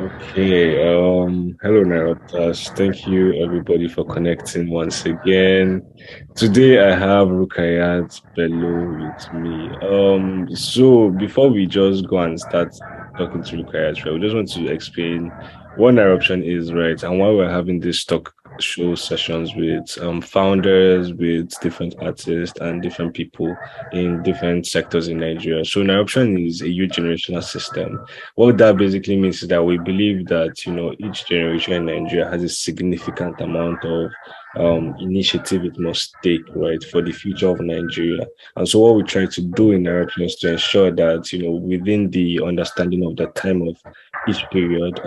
Okay, hello Nairotas. Thank you everybody for connecting once again. Today I have Rukayat Bello with me. So before we just go and start talking to Rukayat, right, we just want to explain what eruption is, right, and why we're having this talk show sessions with founders, with different artists and different people in different sectors in Nigeria. So eruption is a youth generational system. What that basically means is that we believe that each generation in Nigeria has a significant amount of initiative it must take, right, for the future of Nigeria. And so what we try to do in Eruption is to ensure that within the understanding of the time of each period,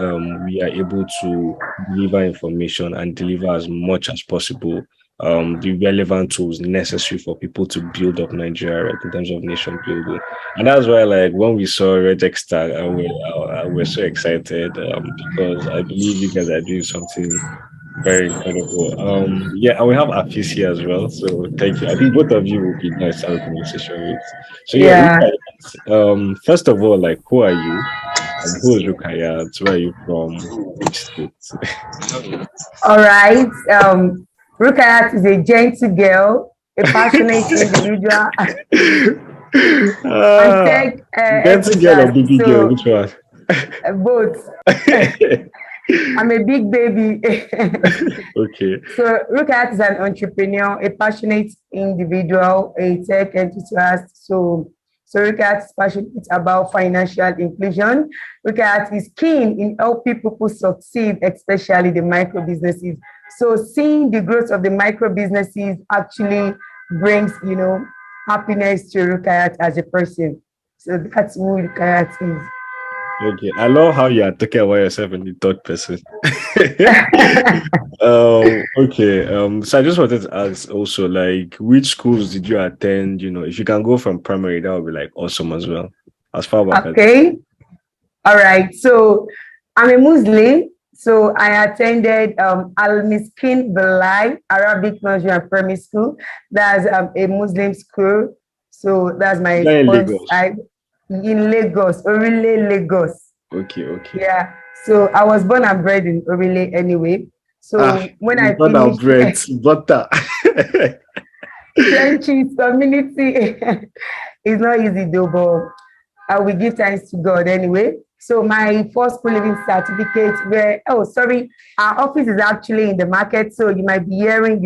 we are able to deliver information and deliver as much as possible the relevant tools necessary for people to build up Nigeria, right, in terms of nation building. And that's why, like, when we saw Rejectstar, we're so excited because I believe you guys are doing something very incredible. Yeah, and we have Afis here as well. So thank you. I think both of you will be nice to have a conversation with. So yeah, Yeah. Rukayat, first of all, like, who are you? And who is Rukayat? Where are you from? Which state? All right. Rukayat is a gentle girl, a passionate individual, and Ah, tech dancing girl or enthusiast. baby girl? So Which one? both. I'm a big baby. Okay. So Rukayat is an entrepreneur, a passionate individual, a tech enthusiast. So Rukayat is passionate about financial inclusion. Rukayat is keen in helping people succeed, especially the micro businesses. So seeing the growth of the micro businesses actually brings, happiness to Rukayat as a person. So that's who Rukayat is. Okay, I love how you are talking about yourself in the third person. Okay. So I just wanted to ask also, like, which schools did you attend? If you can go from primary, that would be like awesome as well. As far back as Okay. All right. So I'm a Muslim. So I attended Al Miskin Belai Arabic Nursery and Primary School. That's a Muslim school. So that's my that in first Lagos. time in Lagos, Orile, Lagos. Okay, okay. Yeah. So I was born and bred in Orile anyway. Ah, So when I born and finished bred, butter. trenches community, it's not easy though, but I will give thanks to God anyway. So my first school living certificate where, oh, sorry, our office is actually in the market. So you might be hearing,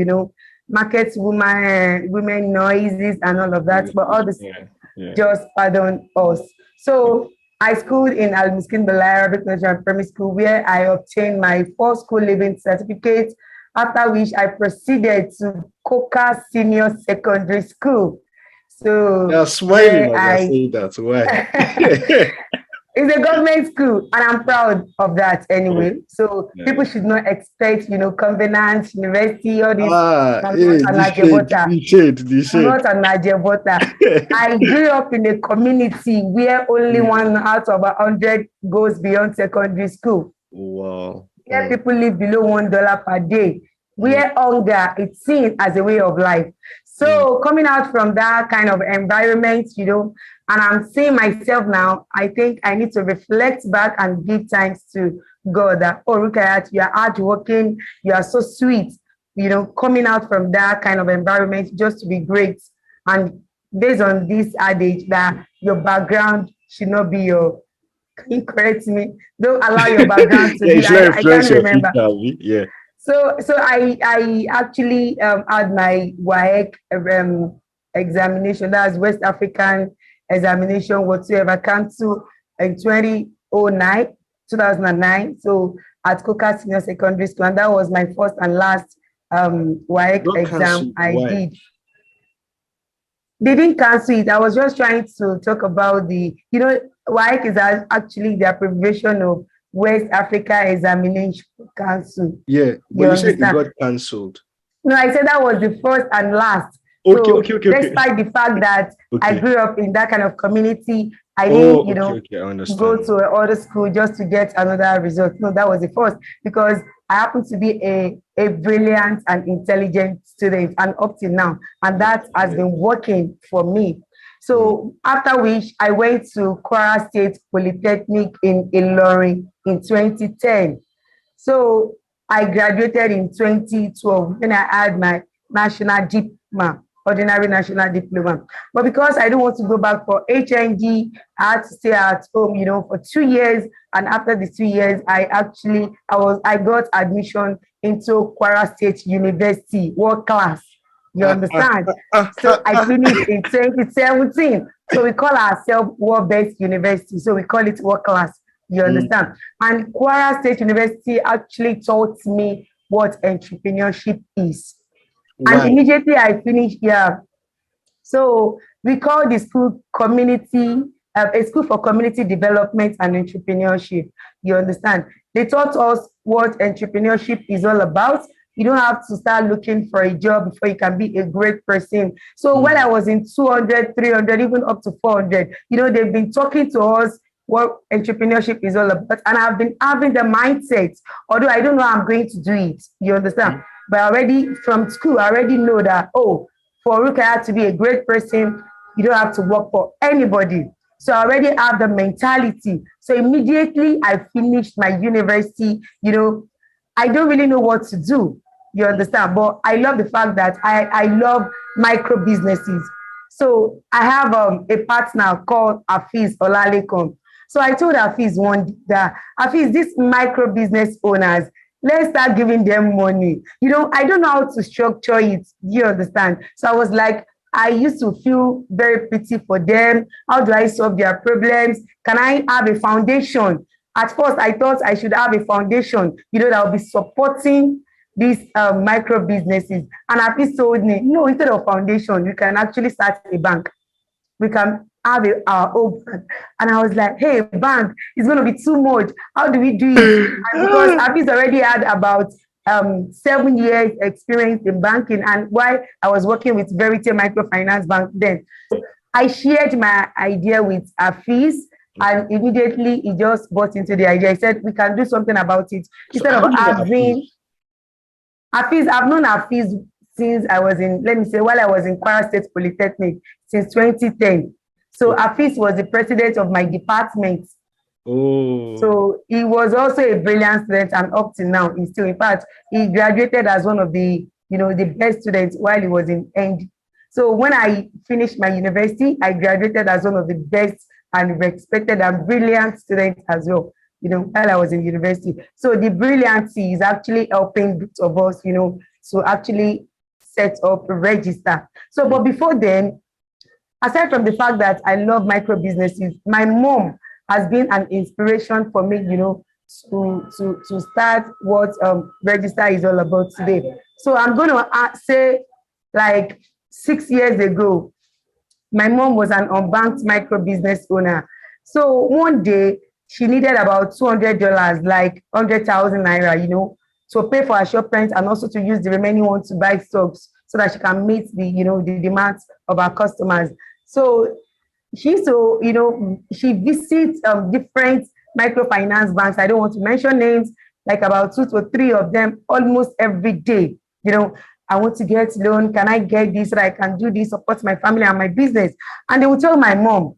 market women noises and all of that. But all this, Yeah, yeah. just pardon us. So I schooled in Al Miskin Belay Arabic Nursery and Primary School where I obtained my first school living certificate, after which I proceeded to Coca Senior Secondary School. So You're smiling where as you're I saying that. Why? it's a government school, and I'm proud of that Oh, anyway. So yeah. people should not expect, Covenant, University, all this. Ah, I'm not hey, an the shade, Ajebota. the shade, the I'm shade. not an Ajebota. I grew up in a community where only Mm. one out of 100 goes beyond secondary school, Wow. where people live below $1 per day, Mm, where hunger is seen as a way of life. mm. So coming out from that kind of environment, and I'm seeing myself now, I think I need to reflect back and give thanks to God that, oh, Rukayat, you are hardworking, you are so sweet, coming out from that kind of environment just to be great. And based on this adage that your background should not be your, can you correct me? Don't allow your background to Yeah, be, it's not I influence can't your future, remember. Abi. Yeah. So I actually had my WAEC examination, that's West African examination whatsoever, cancelled in 2009, 2009. So at Coca Senior Secondary School, and that was my first and last WAEC Not exam cancelled. I Why? did. They didn't cancel it. I was just trying to talk about WAEC is actually the abbreviation of West Africa Examination Council. Yeah, but You you said it understand? got cancelled. No, I said that was the first and last. Okay, So okay, okay, okay. despite the fact that I Okay. grew up in that kind of community, I didn't, Oh, okay, okay. I go understand. to another school just to get another result. No, that was the first because I happen to be a brilliant and intelligent student and up till now. And Yeah, that has yeah. been working for me. So after which I went to Kwara State Polytechnic in Ilorin in 2010. So I graduated in 2012 when I had my national diploma, ordinary national diploma. But because I don't want to go back for HND, I had to stay at home, for 2 years. And after the 2 years, I got admission into Kwara State University, world class. You understand? So I finished in 2017. So we call ourselves world-based university. So we call it world class. You understand? And Kwara State University actually taught me what entrepreneurship is. And immediately I finished, yeah. So we call the school a school for community development and entrepreneurship. You understand? They taught us what entrepreneurship is all about. You don't have to start looking for a job before you can be a great person. So when I was in 200, 300, even up to 400, they've been talking to us what entrepreneurship is all about. And I've been having the mindset, although I don't know how I'm going to do it. You understand? But already from school, I already know that, for Rukayat to be a great person, you don't have to work for anybody. So I already have the mentality. So immediately I finished my university, I don't really know what to do. You understand? But I love the fact that I love micro businesses. So I have a partner called Afis Olalekon. So I told Afis Afis, these micro business owners, let's start giving them money. I don't know how to structure it. You understand? So I was like, I used to feel very pity for them. How do I solve their problems? Can I have a foundation? At first, I thought I should have a foundation, that will be supporting these micro businesses. And Afis told me, no, instead of foundation, you can actually start a bank. We can have our own bank. And I was like, hey, bank, it's going to be too much. How do we do it? And because Afis already had about 7 years experience in banking, and while I was working with Verity Microfinance Bank then, I shared my idea with Afis, and immediately he just bought into the idea. He said, we can do something about it. Instead of having Afis, I've known Afis since I was while I was in Kwara State Polytechnic since 2010. So Afis was the president of my department. So he was also a brilliant student, and up to now, he's still, in fact, he graduated as one of the, the best students while he was in END. So when I finished my university, I graduated as one of the best and respected and brilliant students as well, while I was in university. So the brilliancy is actually helping both of us, to actually set up Regxta. So, but before then, aside from the fact that I love micro businesses, my mom has been an inspiration for me, to start what Regxta is all about today. So I'm going to say, like 6 years ago, my mom was an unbanked micro business owner. So one day she needed about $200, like 100,000 naira, to pay for her shop rent and also to use the remaining one to buy stocks so that she can meet the, the demands of our customers. So she she visits different microfinance banks. I don't want to mention names, like about 2 to 3 of them almost every day. I want to get loan. Can I get this so I can do this, support my family and my business? And they will tell my mom,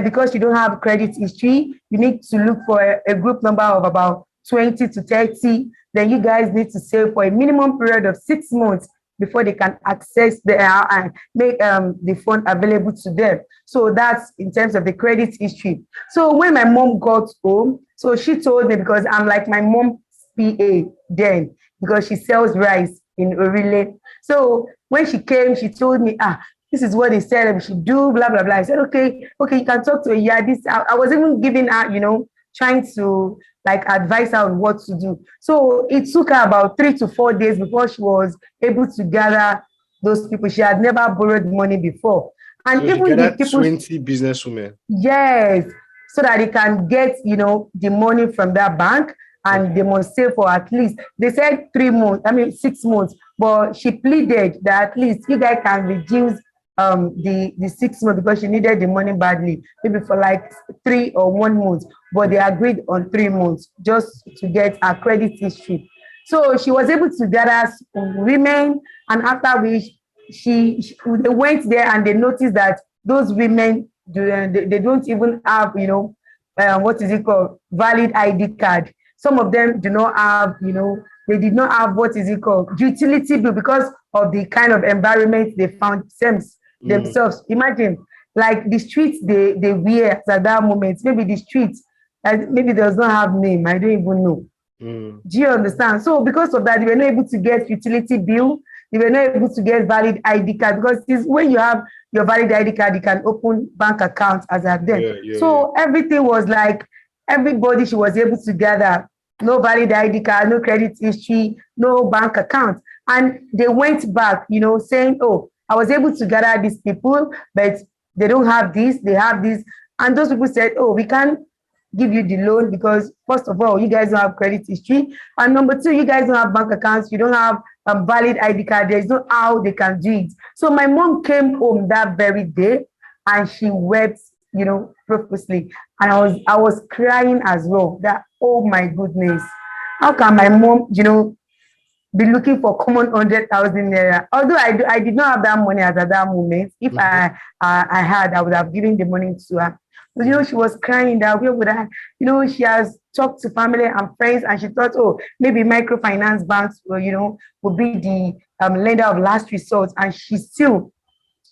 because you don't have credit history, you need to look for a group number of about 20 to 30. Then you guys need to save for a minimum period of 6 months before they can access and make the fund available to them. So that's in terms of the credit history. So when my mom got home, so she told me, because I'm like my mom's PA then, because she sells rice in Orile. So when she came, she told me, this is what they said we should do, blah, blah, blah. I said, okay, you can talk to her. Yeah, I was even giving her, trying to like advise her on what to do. So it took her about 3 to 4 days before she was able to gather those people. She had never borrowed money before. And so even the people, 20 businesswomen. Yes, so that they can get, the money from that bank, and they must save for at least, they said 6 months, but she pleaded that at least you guys can reduce the 6 months because she needed the money badly, maybe for like 3 or 1 month, but they agreed on 3 months just to get her credit history. So she was able to gather women, and after which they went there and they noticed that those women they don't even have, what is it called, valid ID card. Some of them do not have, they did not have, what is it called, utility bill, because of the kind of environment they found themselves. Imagine, like the streets they wear at that moment, maybe the streets, maybe does not have name, I don't even know. Do you understand? So because of that, they were not able to get utility bill. They were not able to get valid ID card, because it's when you have your valid ID card, you can open bank accounts as at then. So everything was like, everybody she was able to gather, no valid ID card, no credit history, no bank account. And they went back, saying, oh, I was able to gather these people, but they don't have this, they have this. And those people said, oh, we can't give you the loan because, first of all, you guys don't have credit history, and number two, you guys don't have bank accounts, you don't have a valid ID card. There's no how they can do it. So my mom came home that very day and she wept, profusely, and I was crying as well. That, oh my goodness, how can my mom, be looking for common 100,000 naira? Although I did not have that money at that moment. If I had, I would have given the money to her. But, she was crying that where would I, she has talked to family and friends, and she thought, oh, maybe microfinance banks would be the lender of last resort, and she still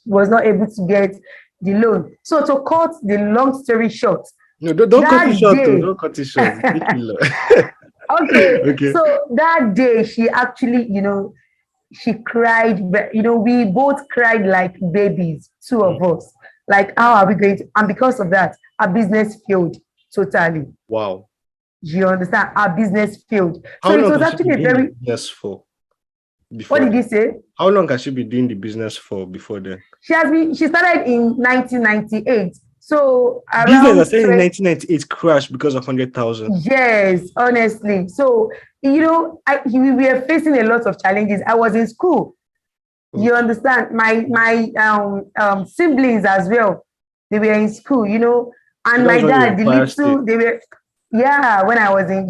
was not able to get the loan. So to cut the long story short, no, don't cut it short. Don't cut it short. Okay. So that day she actually, she cried, we both cried like babies, two of us. Like, how are we going to? And because of that, our business failed totally. Wow. Do you understand? Our business failed. So it was actually a very business for. What did you say? How long has she been doing the business for before then? She started in 1998. So business I said in 1998 crashed because of 100,000. Yes, honestly. So we were facing a lot of challenges. I was in school. You understand? My siblings as well, they were in school, and my dad, the little, they were, when I was in,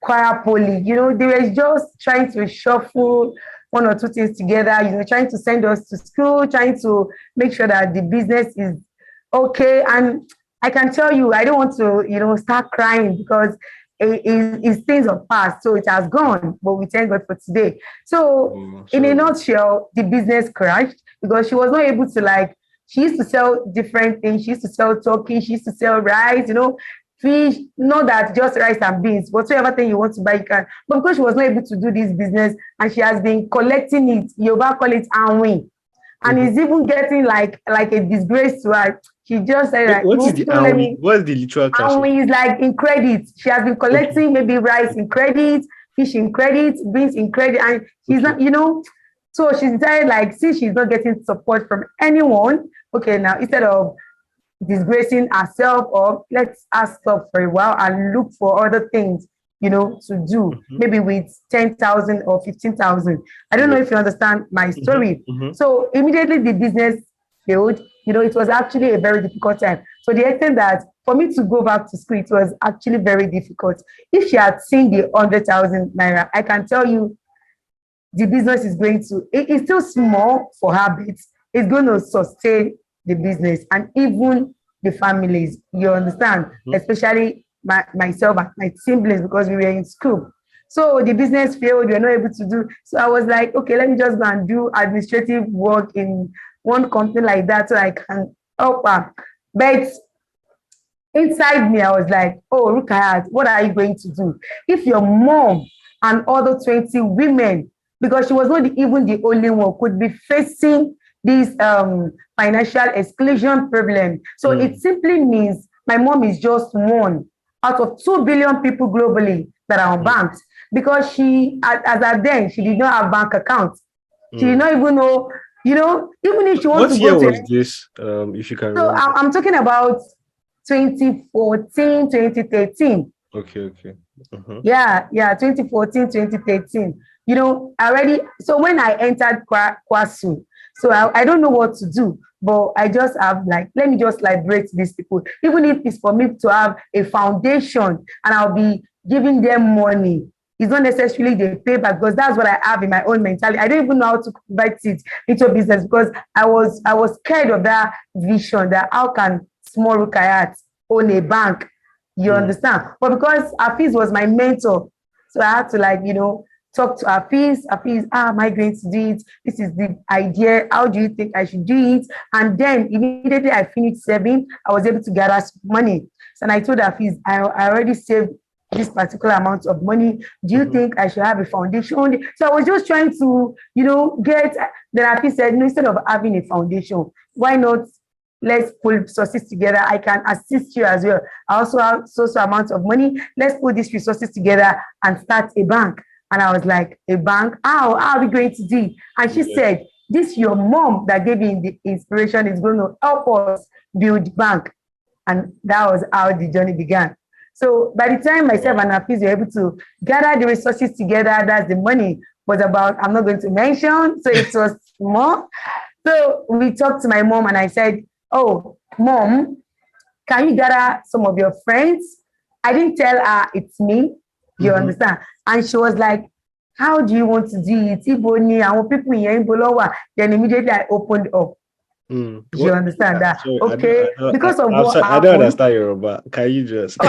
choir poly, they were just trying to shuffle one or two things together, trying to send us to school, trying to make sure that the business is okay. And I can tell you, I don't want to, start crying, because it's things of past, so it has gone, but we thank God for today. So in a nutshell, the business crashed because she was not able to, she used to sell different things. She used to sell turkey, she used to sell rice, fish, not that just rice and beans, whatsoever thing you want to buy, you can. But because she was not able to do this business, and she has been collecting it, Yoruba call it anwin, and it's even getting like a disgrace to her. She just said, like, what is the anwin? What's the literal anwin? Is like in credit. She has been collecting maybe rice in credit, fish in credit, beans in credit, and she's not, so she decided, like, since she's not getting support from anyone, okay, now instead of disgracing herself, or let's ask stop for a while and look for other things, to do, maybe with 10,000 or 15,000. I don't know if you understand my story. So immediately the business failed. It was actually a very difficult time. So the extent that for me to go back to school, it was actually very difficult. If she had seen the 100,000 naira, I can tell you the business is going to, it's still small for her, but it's going to sustain the business and even the families, you understand, especially myself and my siblings, because we were in school. So the business failed, we were not able to do. So I was like, okay, let me just go and do administrative work in one company like that so I can help her. But inside me, I was like, oh, Rukayat, what are you going to do? If your mom and other 20 women, because she was not even the only one, could be facing this financial exclusion problem. So it simply means my mom is just one out of 2 billion people globally that are unbanked, because she, as at then, she did not have bank accounts. She did not even know, even if she wants to go to... What year was this, if you can remember? So I'm talking about 2014, 2013. Okay. Yeah, 2014, 2013. Already, so when I entered Kwasu, so I don't know what to do, but I just have let me just liberate these people. Even if it's for me to have a foundation and I'll be giving them money, it's not necessarily the paper, because that's what I have in my own mentality. I don't even know how to convert it into business, because I was scared of that vision, that how can small Rukayat own a bank? You understand? But because Afis was my mentor, so I had to, like, talk to Afis. Afis, am I going to do it? This is the idea. How do you think I should do it? And then immediately I finished saving, I was able to gather some money. So, and I told Afis, I already saved this particular amount of money. Do you think I should have a foundation? So I was just trying to, get. Then Afis said, no, instead of having a foundation, why not let's pull resources together? I can assist you as well. I also have so amount of money. Let's put these resources together and start a bank. And I was like, a bank? How are we going to do it? And she said, this your mom that gave you the inspiration is going to help us build bank. And that was how the journey began. So by the time myself and Hafiz were able to gather the resources together, that's the money was about, I'm not going to mention, so it was more. So we talked to my mom and I said, oh, mom, can you gather some of your friends? I didn't tell her it's me, you understand? And she was like, how do you want to do it? People here, then immediately I opened up. Do you understand that? Sorry, okay, because of what I don't understand Yoruba. Can you just?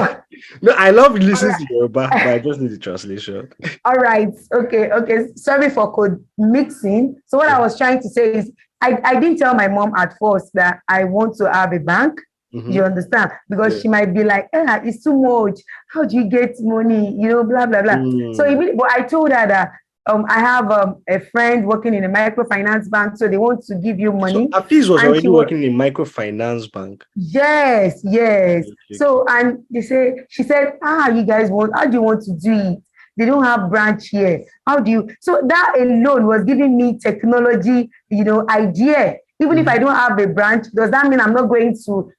No, I love listening to Yoruba, but I just need the translation. All right. Okay. Sorry for code mixing. So what I was trying to say is, I didn't tell my mom at first that I want to have a bank. You understand? Because she might be like, it's too much. How do you get money? Blah, blah, blah. So, but I told her that I have a friend working in a microfinance bank, so they want to give you money. So Hafiz was already working in a microfinance bank. Yes. Okay. So, and she said, you guys how do you want to do it? They don't have branch here. How do you? So that alone was giving me technology, idea. Even if I don't have a branch, does that mean I'm not going to,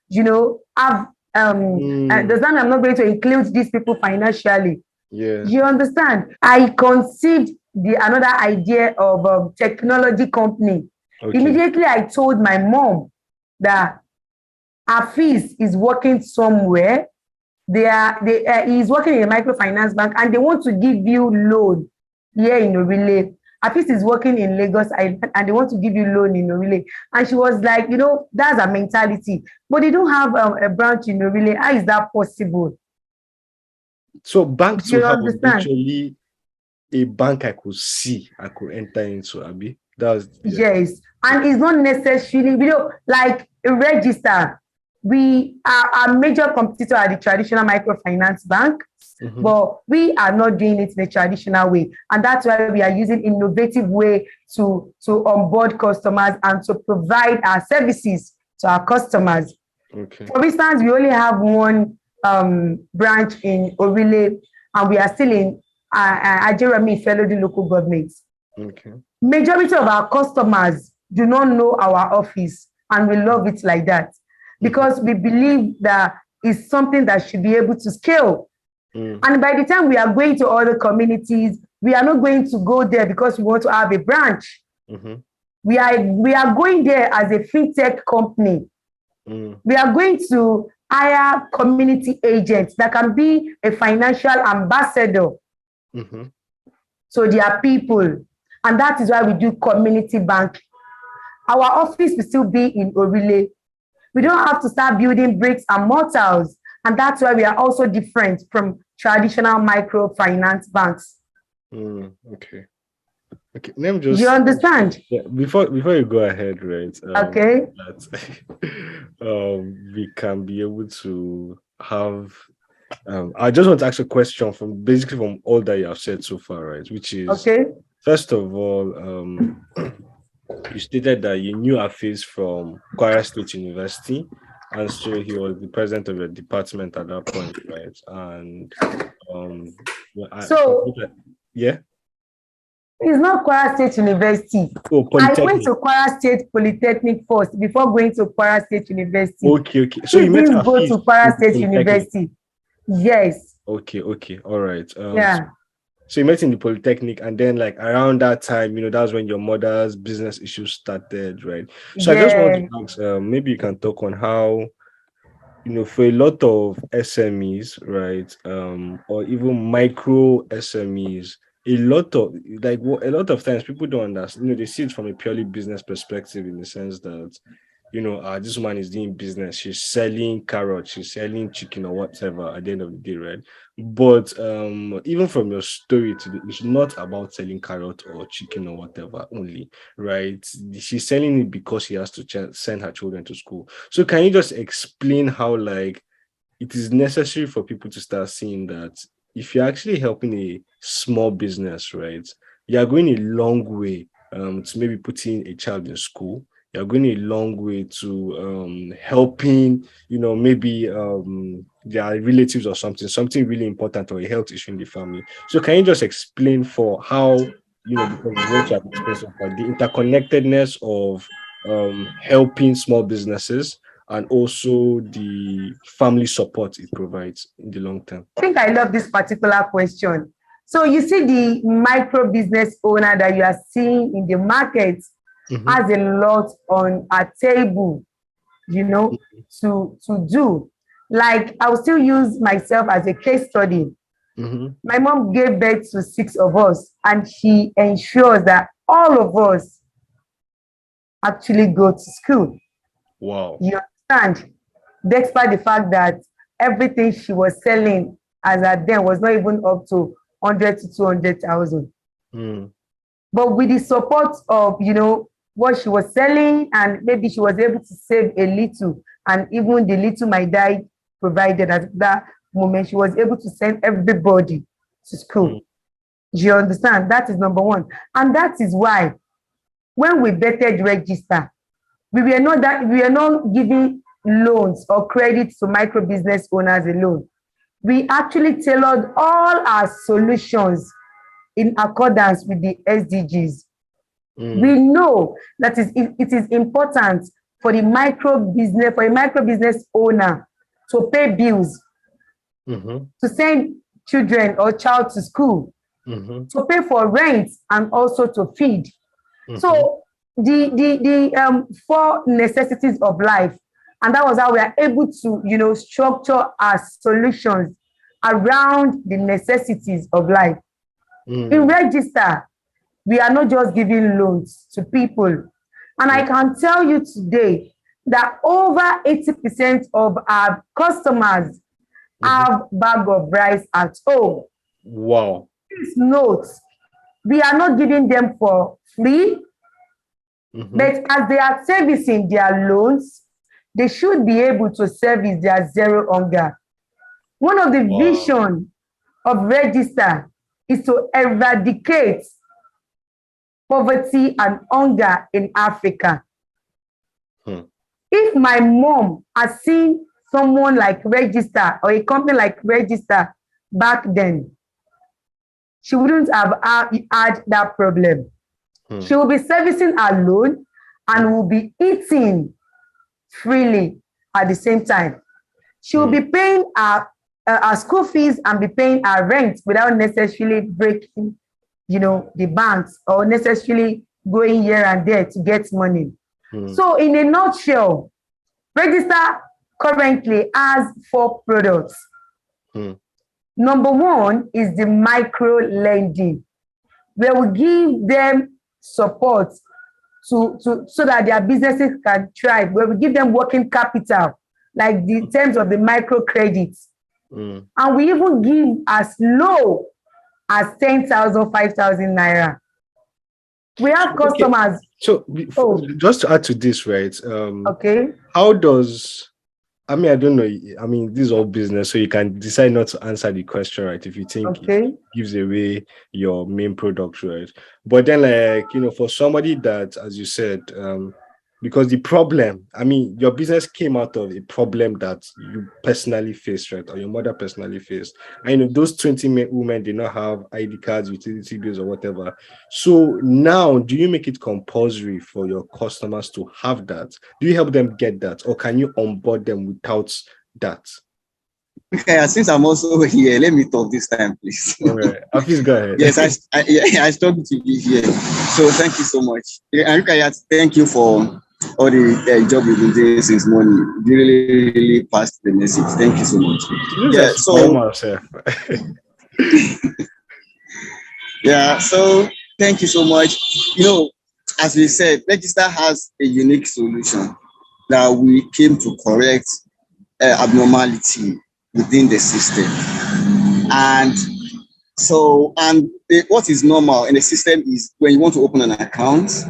have, does that mean I'm not going to include these people financially? Yeah. You understand? I conceived another idea of technology company. Okay. Immediately, I told my mom that Afis is working somewhere. He's working in a microfinance bank, and they want to give you loan here in Orile. Afis is working in Lagos Island, and they want to give you loan in Orile. And she was like, that's a mentality, but they don't have a branch in Orile. How is that possible? So banks will have eventually a bank I could see, I could enter into, Abi. Yes, and it's not necessarily, like a Regxta. We are a major competitor at the traditional microfinance bank, but we are not doing it in a traditional way, and that's why we are using innovative way to onboard customers and to provide our services to our customers. Okay. For instance, we only have one branch in Orile, and we are still in Ajerami fellow local governments. Okay. Majority of our customers do not know our office, and we love it like that, because we believe that it's something that should be able to scale. And by the time we are going to other communities, we are not going to go there because we want to have a branch. We are going there as a fintech company. We are going to hire community agents that can be a financial ambassador to their people. And that is why we do community banking. Our office will still be in Orile. We don't have to start building bricks and mortars. And that's why we are also different from traditional microfinance banks. Okay. Let me just. You understand? Yeah, before you go ahead, right? Okay. We can be able to have. I just want to ask a question from all that you have said so far, right? Which is, okay. First of all, you stated that you knew Afis from Kwara State University, and so he was the president of your department at that point, right? And yeah. It's not Kwara State University. Oh, I went to Kwara State Polytechnic first before going to Kwara State University. Okay. So you meant go to Kwara State University. Yes. Okay. All right. So you met in the Polytechnic, and then like around that time, that's when your mother's business issues started, right? So I just want to ask, maybe you can talk on how, for a lot of SMEs, right, or even micro SMEs, a lot of times people don't understand. They see it from a purely business perspective, in the sense that this woman is doing business. She's selling carrots, she's selling chicken or whatever at the end of the day, right? But even from your story today, it's not about selling carrot or chicken or whatever only, right? She's selling it because she has to send her children to school. So can you just explain how, like, it is necessary for people to start seeing that if you're actually helping a small business, right, you're going a long way to maybe putting a child in school. You're going a long way to helping, maybe their relatives or something really important, or a health issue in the family. So can you just explain for how, because it's what you have expressed so far, the interconnectedness of helping small businesses and also the family support it provides in the long term? I think I love this particular question. So you see the micro business owner that you are seeing in the market has a lot on a table, to do. Like, I'll still use myself as a case study. My mom gave birth to 6 of us, and she ensures that all of us actually go to school. Wow. You understand? Despite the fact that everything she was selling as at then was not even up to 100 to 200,000. But with the support of, what she was selling, and maybe she was able to save a little, and even the little my dad provided at that moment, she was able to send everybody to school. Do you understand? That is number one. And that is why when we bettered Regxta, we were not giving loans or credits to micro business owners alone. We actually tailored all our solutions in accordance with the SDGs. We know that it is important for a micro business owner to pay bills, to send children or child to school, to pay for rent, and also to feed. So the 4 necessities of life, and that was how we are able to structure our solutions around the necessities of life. In Rejectstar, we are not just giving loans to people, and I can tell you today that over 80% of our customers have bag of rice at home. Wow. Please note, we are not giving them for free, but as they are servicing their loans, they should be able to service their zero hunger. One of the vision of Rejectstar is to eradicate poverty and hunger in Africa. If my mom has seen someone like Rejectstar or a company like Rejectstar back then, she wouldn't have had that problem. She will be servicing her loan and will be eating freely at the same time. She will be paying her school fees and be paying her rent without necessarily breaking, the banks, or necessarily going here and there to get money. So in a nutshell, Rejectstar currently has 4 products. Number 1 is the micro lending, where we give them support so that their businesses can thrive, where we give them working capital, like the terms of the micro credits. And we even give as low as 10,000, 5,000 naira. We have customers. Okay. So just to add to this, right? How does, I don't know. This is all business, so you can decide not to answer the question, right? If you think it gives away your main product, right? But then, for somebody that, as you said, because the problem, your business came out of a problem that you personally faced, right? Or your mother personally faced. And if those 20 women did not have ID cards, utility bills, or whatever. So now, do you make it compulsory for your customers to have that? Do you help them get that? Or can you onboard them without that? Okay, since I'm also here, let me talk this time, please. All right. Afis, go ahead. Yes, I struggle to be here. So thank you so much. And Rukayat, thank you for all the job we've been doing since morning. You really passed the message. Thank you so much. She looks like Yeah, so Spider-Man herself. so thank you so much. As we said, Regxta has a unique solution that we came to correct abnormality within the system. And what is normal in the system is when you want to open an account,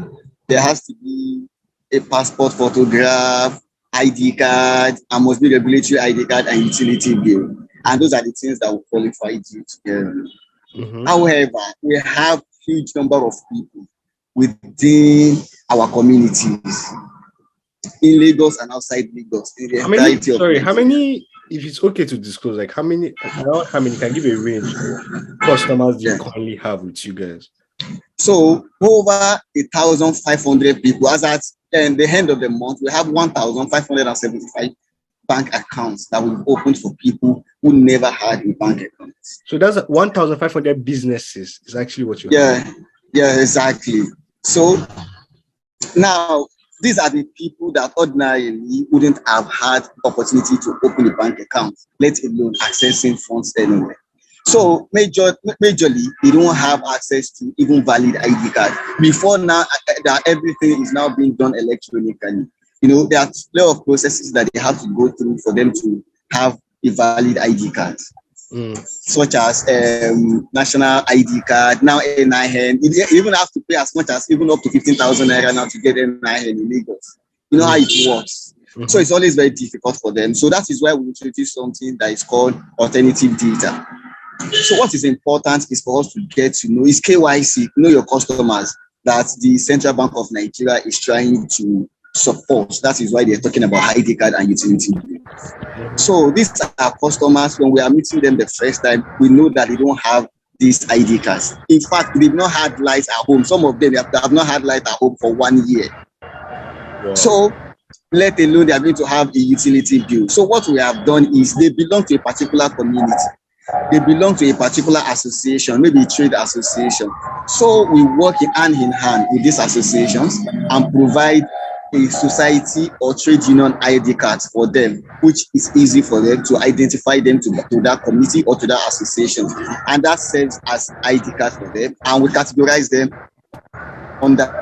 there has to be a passport photograph, ID card, and must be regulatory ID card and utility bill. And those are the things that will qualify you to get. However, we have huge number of people within our communities in Lagos and outside Lagos. In the entirety of how Nigeria. many, if it's okay to disclose, like how many can give a range of customers you currently have with you guys? So over 1,500 people. As at the end of the month, we have 1,575 bank accounts that we've opened for people who never had a bank account. So that's 1,500 businesses is actually what you have. Yeah, exactly. So now these are the people that ordinarily wouldn't have had opportunity to open a bank account, let alone accessing funds anywhere. So majorly, they don't have access to even valid ID card. Before now, that everything is now being done electronically. There are a lot of processes that they have to go through for them to have a valid ID card, such as national ID card, now NIN. You even have to pay as much as even up to 15,000 naira now to get NIN in Lagos. You know how it works. So it's always very difficult for them. So that is why we introduce something that is called alternative data. So what is important is for us to get to know is KYC, know your customers, that the Central Bank of Nigeria is trying to support. That is why they're talking about ID card and utility bill. So these are customers, when we are meeting them the first time, we know that they don't have these ID cards. In fact, they've not had lights at home. Some of them have not had light at home for 1 year. Wow. So let alone they are going to have a utility bill. So what we have done is they belong to a particular community. They belong to a particular association, maybe a trade association. So we work hand in hand with these associations and provide a society or trade union ID cards for them, which is easy for them to identify them to that committee or to that association. And that serves as ID card for them. And we categorize them on that.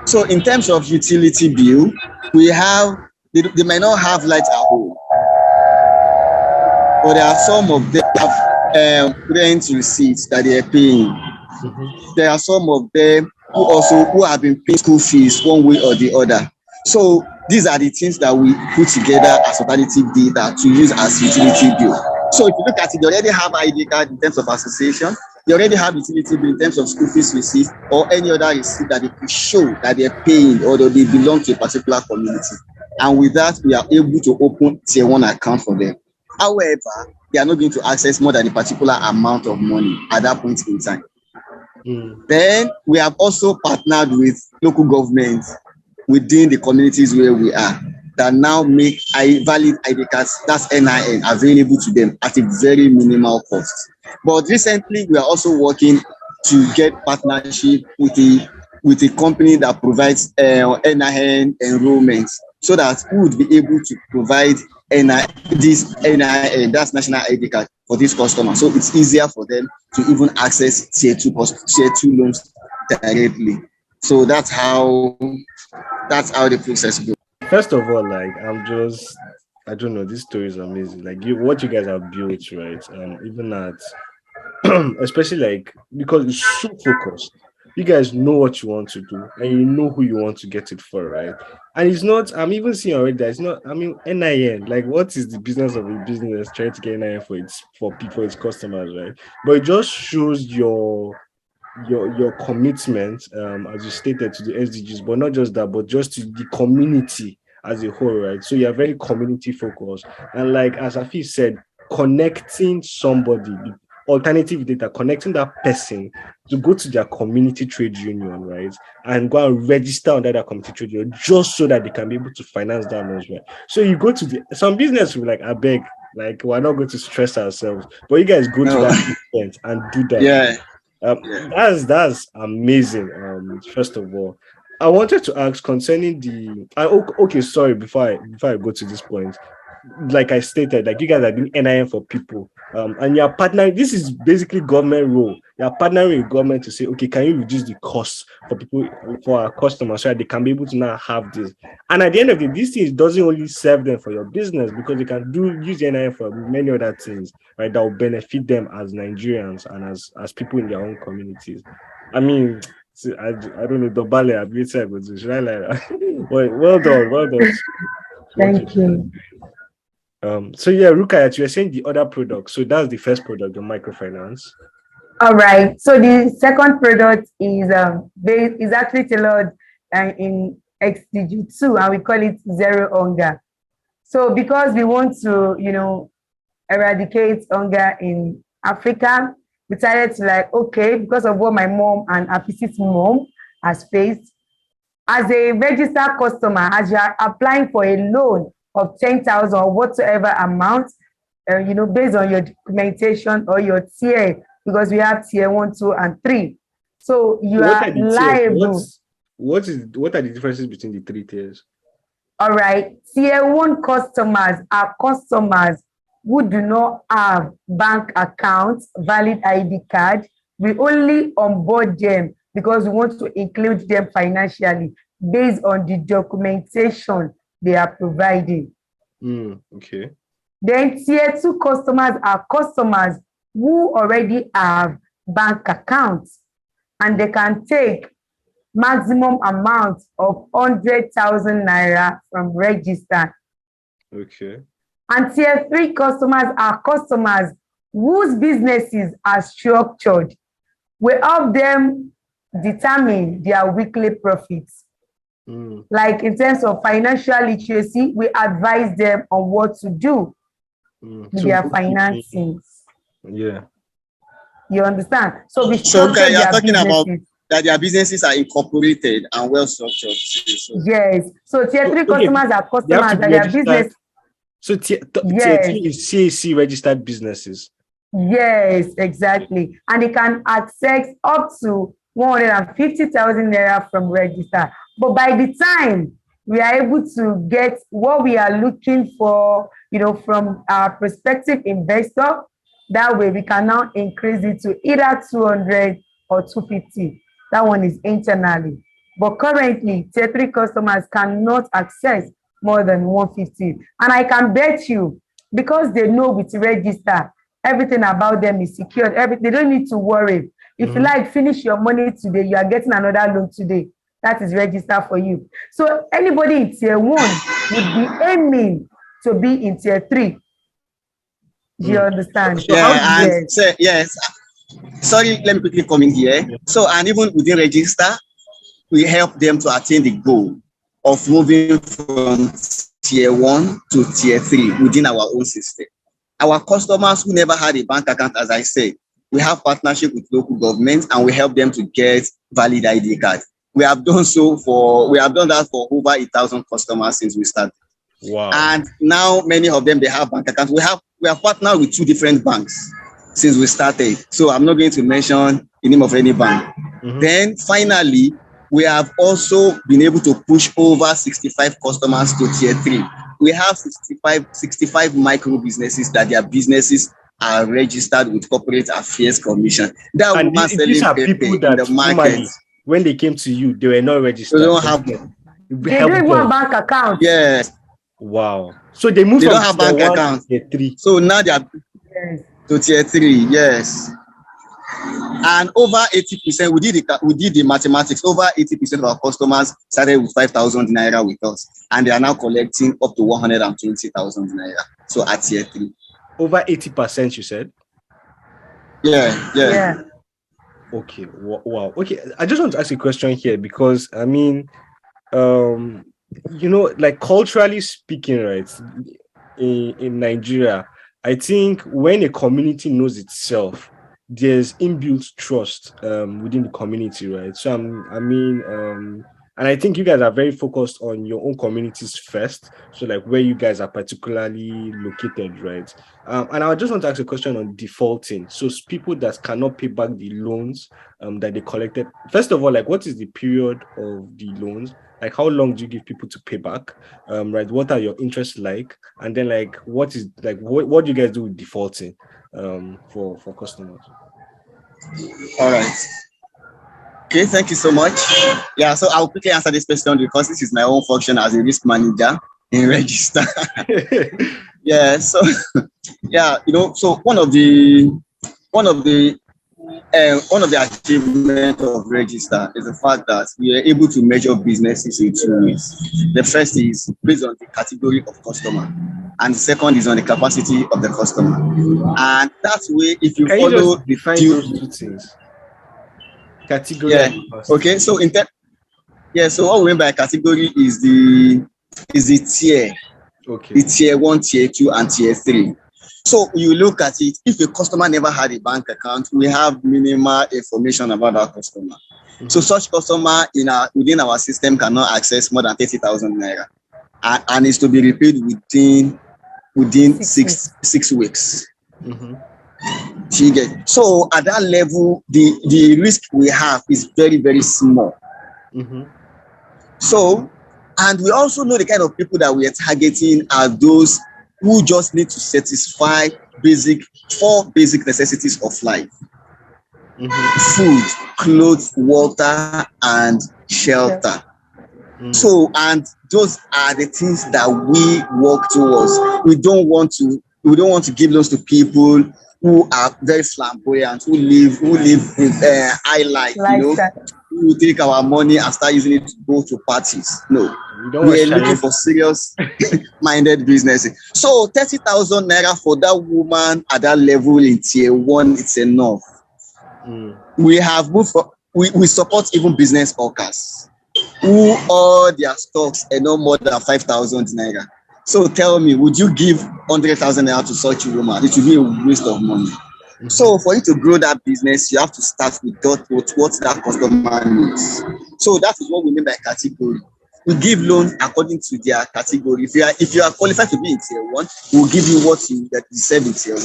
So in terms of utility bill, they might not have light at home, but there are some of them have rent receipts that they are paying. There are some of them who have been paying school fees one way or the other. So these are the things that we put together as alternative data to use as utility bill. So if you look at it, you already have ID card in terms of association, you already have utility bill in terms of school fees receipt or any other receipt that they could show that they're paying or that they belong to a particular community. And with that, we are able to open tier 1 account for them. However, they are not going to access more than a particular amount of money at that point in time. Then we have also partnered with local governments within the communities where we are that now make valid ID cards, that's NIN, available to them at a very minimal cost. But recently, we are also working to get partnership with a company that provides NIN enrollments, so that we would be able to provide this NIN, that's national ID card, for this customer. So it's easier for them to even access tier 2 loans directly. So that's how the process goes. First of all, like I don't know, this story is amazing. Like what you guys have built, right? Even at especially like because it's so focused. You guys know what you want to do and you know who you want to get it for, right? And it's not, I'm even seeing already that it's not, NIN, like what is the business of a business trying to get NIN for people, its customers, right? But it just shows your commitment, as you stated, to the SDGs, but not just that, but just to the community as a whole, right? So you're very community focused. And like, as Afis said, connecting somebody, alternative data, connecting that person to go to their community trade union, right? And go and register under that community trade union just so that they can be able to finance that loans, right? So you go to some business will like, I beg, like we're not going to stress ourselves, but you guys go to that event and do that. Yeah. That's amazing. First of all, I wanted to ask concerning the. Okay, sorry. Before I go to this point, like I stated, like you guys are doing NIN for people, and you're partnering. This is basically government role. You're partnering with government to say, okay, can you reduce the cost for people, for our customers, so that they can be able to now have this. And at the end of the day, this thing doesn't only serve them for your business, because they can use the NIN for many other things, right? That will benefit them as Nigerians and as people in their own communities. I mean, see, I don't know the ballet. I believe should I like that? Well done, well done. Thank you. So yeah, Rukayat, you were saying the other product. So that's the first product, the microfinance. All right. So the second product is actually tailored in XDG2, and we call it Zero Hunger. So because we want to, eradicate hunger in Africa, we decided to like, okay, because of what my mom and Afis's mom has faced, as a registered customer, as you are applying for a loan of 10,000 or whatsoever amount, based on your documentation or your tier, because we have tier 1, 2, and 3. So you are liable. What are the differences between the 3 tiers? All right. Tier 1 customers are customers who do not have bank accounts, valid ID card. We only onboard them because we want to include them financially based on the documentation they are providing. Okay. Then tier 2 customers are customers who already have bank accounts, and they can take maximum amount of 100,000 naira from Regxta. Okay. And tier 3 customers are customers whose businesses are structured. We help them determine their weekly profits. Like in terms of financial literacy, we advise them on what to do with their financing. Yeah. You understand? So we okay, you're talking about that their businesses are incorporated and well structured. Yes. So tier 3 customers are customers that their business. So tier 3 is CAC registered businesses. Yes, exactly. And they can access up to 150,000 naira from Regxta. But by the time we are able to get what we are looking for, from our prospective investor, that way we can now increase it to either 200 or 250. That one is internally. But currently, tier 3 customers cannot access more than 150. And I can bet you, because they know with Regxta, everything about them is secured. They don't need to worry. If you like, finish your money today, you are getting another loan today. That is Regxta for you. So anybody in tier 1 would be aiming to be in tier 3. Do you understand? So yes. Sorry, let me quickly come in here. Yeah. So, and even within Rejectstar, we help them to attain the goal of moving from tier 1 to tier 3 within our own system. Our customers who never had a bank account, as I said, we have partnership with local governments and we help them to get valid ID cards. We have done that for over 1,000 customers since we started. Wow. And now many of them, they have bank accounts. We have partnered with 2 different banks since we started. So I'm not going to mention the name of any bank. Then finally, we have also been able to push over 65 customers to tier 3. We have 65 micro businesses that their businesses are registered with Corporate Affairs Commission. That and these are people that in the market, when they came to you, they were not registered. They don't have them. They don't even have bank account. Yes. Wow. So they moved from have bank account. Tier 3. So now they are to tier 3. Yes. And over 80%, we did the mathematics. Over 80% of our customers started with 5,000 naira with us, and they are now collecting up to 120,000 naira. So at tier 3. Over 80%, you said? Yeah. Okay. Wow. Okay. I just want to ask a question here because I mean, like culturally speaking, right? In Nigeria, I think when a community knows itself, there's inbuilt trust within the community, right? So And I think you guys are very focused on your own communities first. So like where you guys are particularly located, right? And I just want to ask a question on defaulting. So people that cannot pay back the loans that they collected. First of all, like what is the period of the loans? Like how long do you give people to pay back? Right? What are your interests like? And then like what do you guys do with defaulting for customers? All right. Okay, thank you so much. Yeah, so I'll quickly answer this question because this is my own function as a risk manager in Regxta. Yeah, so yeah, so one of the achievements of Regxta is the fact that we are able to measure businesses in two ways. The first is based on the category of customer, and the second is on the capacity of the customer. And that way, if you Can follow you just define those two things? Category. Yeah. Okay. So so what we mean by category is the tier. Okay. The tier 1, tier 2, and tier 3. So you look at it, if a customer never had a bank account, we have minimal information about that customer. Mm-hmm. So such customer within our system cannot access more than 30,000 naira. And is to be repaid within six weeks. Mm-hmm. So at that level, the risk we have is very, very small. Mm-hmm. So, and we also know the kind of people that we are targeting are those who just need to satisfy four basic necessities of life. Mm-hmm. Food, clothes, water, and shelter. Mm-hmm. So, and those are the things that we work towards. We don't want to give loans to people who are very flamboyant, who live with high life, who take our money and start using it to go to parties. No, we are looking for serious minded businesses. So 30,000 naira for that woman at that level in tier 1, it's enough. Mm. We have moved for, we support even business workers who all their stocks are no more than 5,000 naira. So tell me, would you give 100,000 naira to such a woman? It would be a waste of money. Mm-hmm. So for you to grow that business, you have to start with what that customer needs. So that is what we mean by category. We give loans according to their category. If you are qualified to be in tier 1, we'll give you what you deserve in tier 1.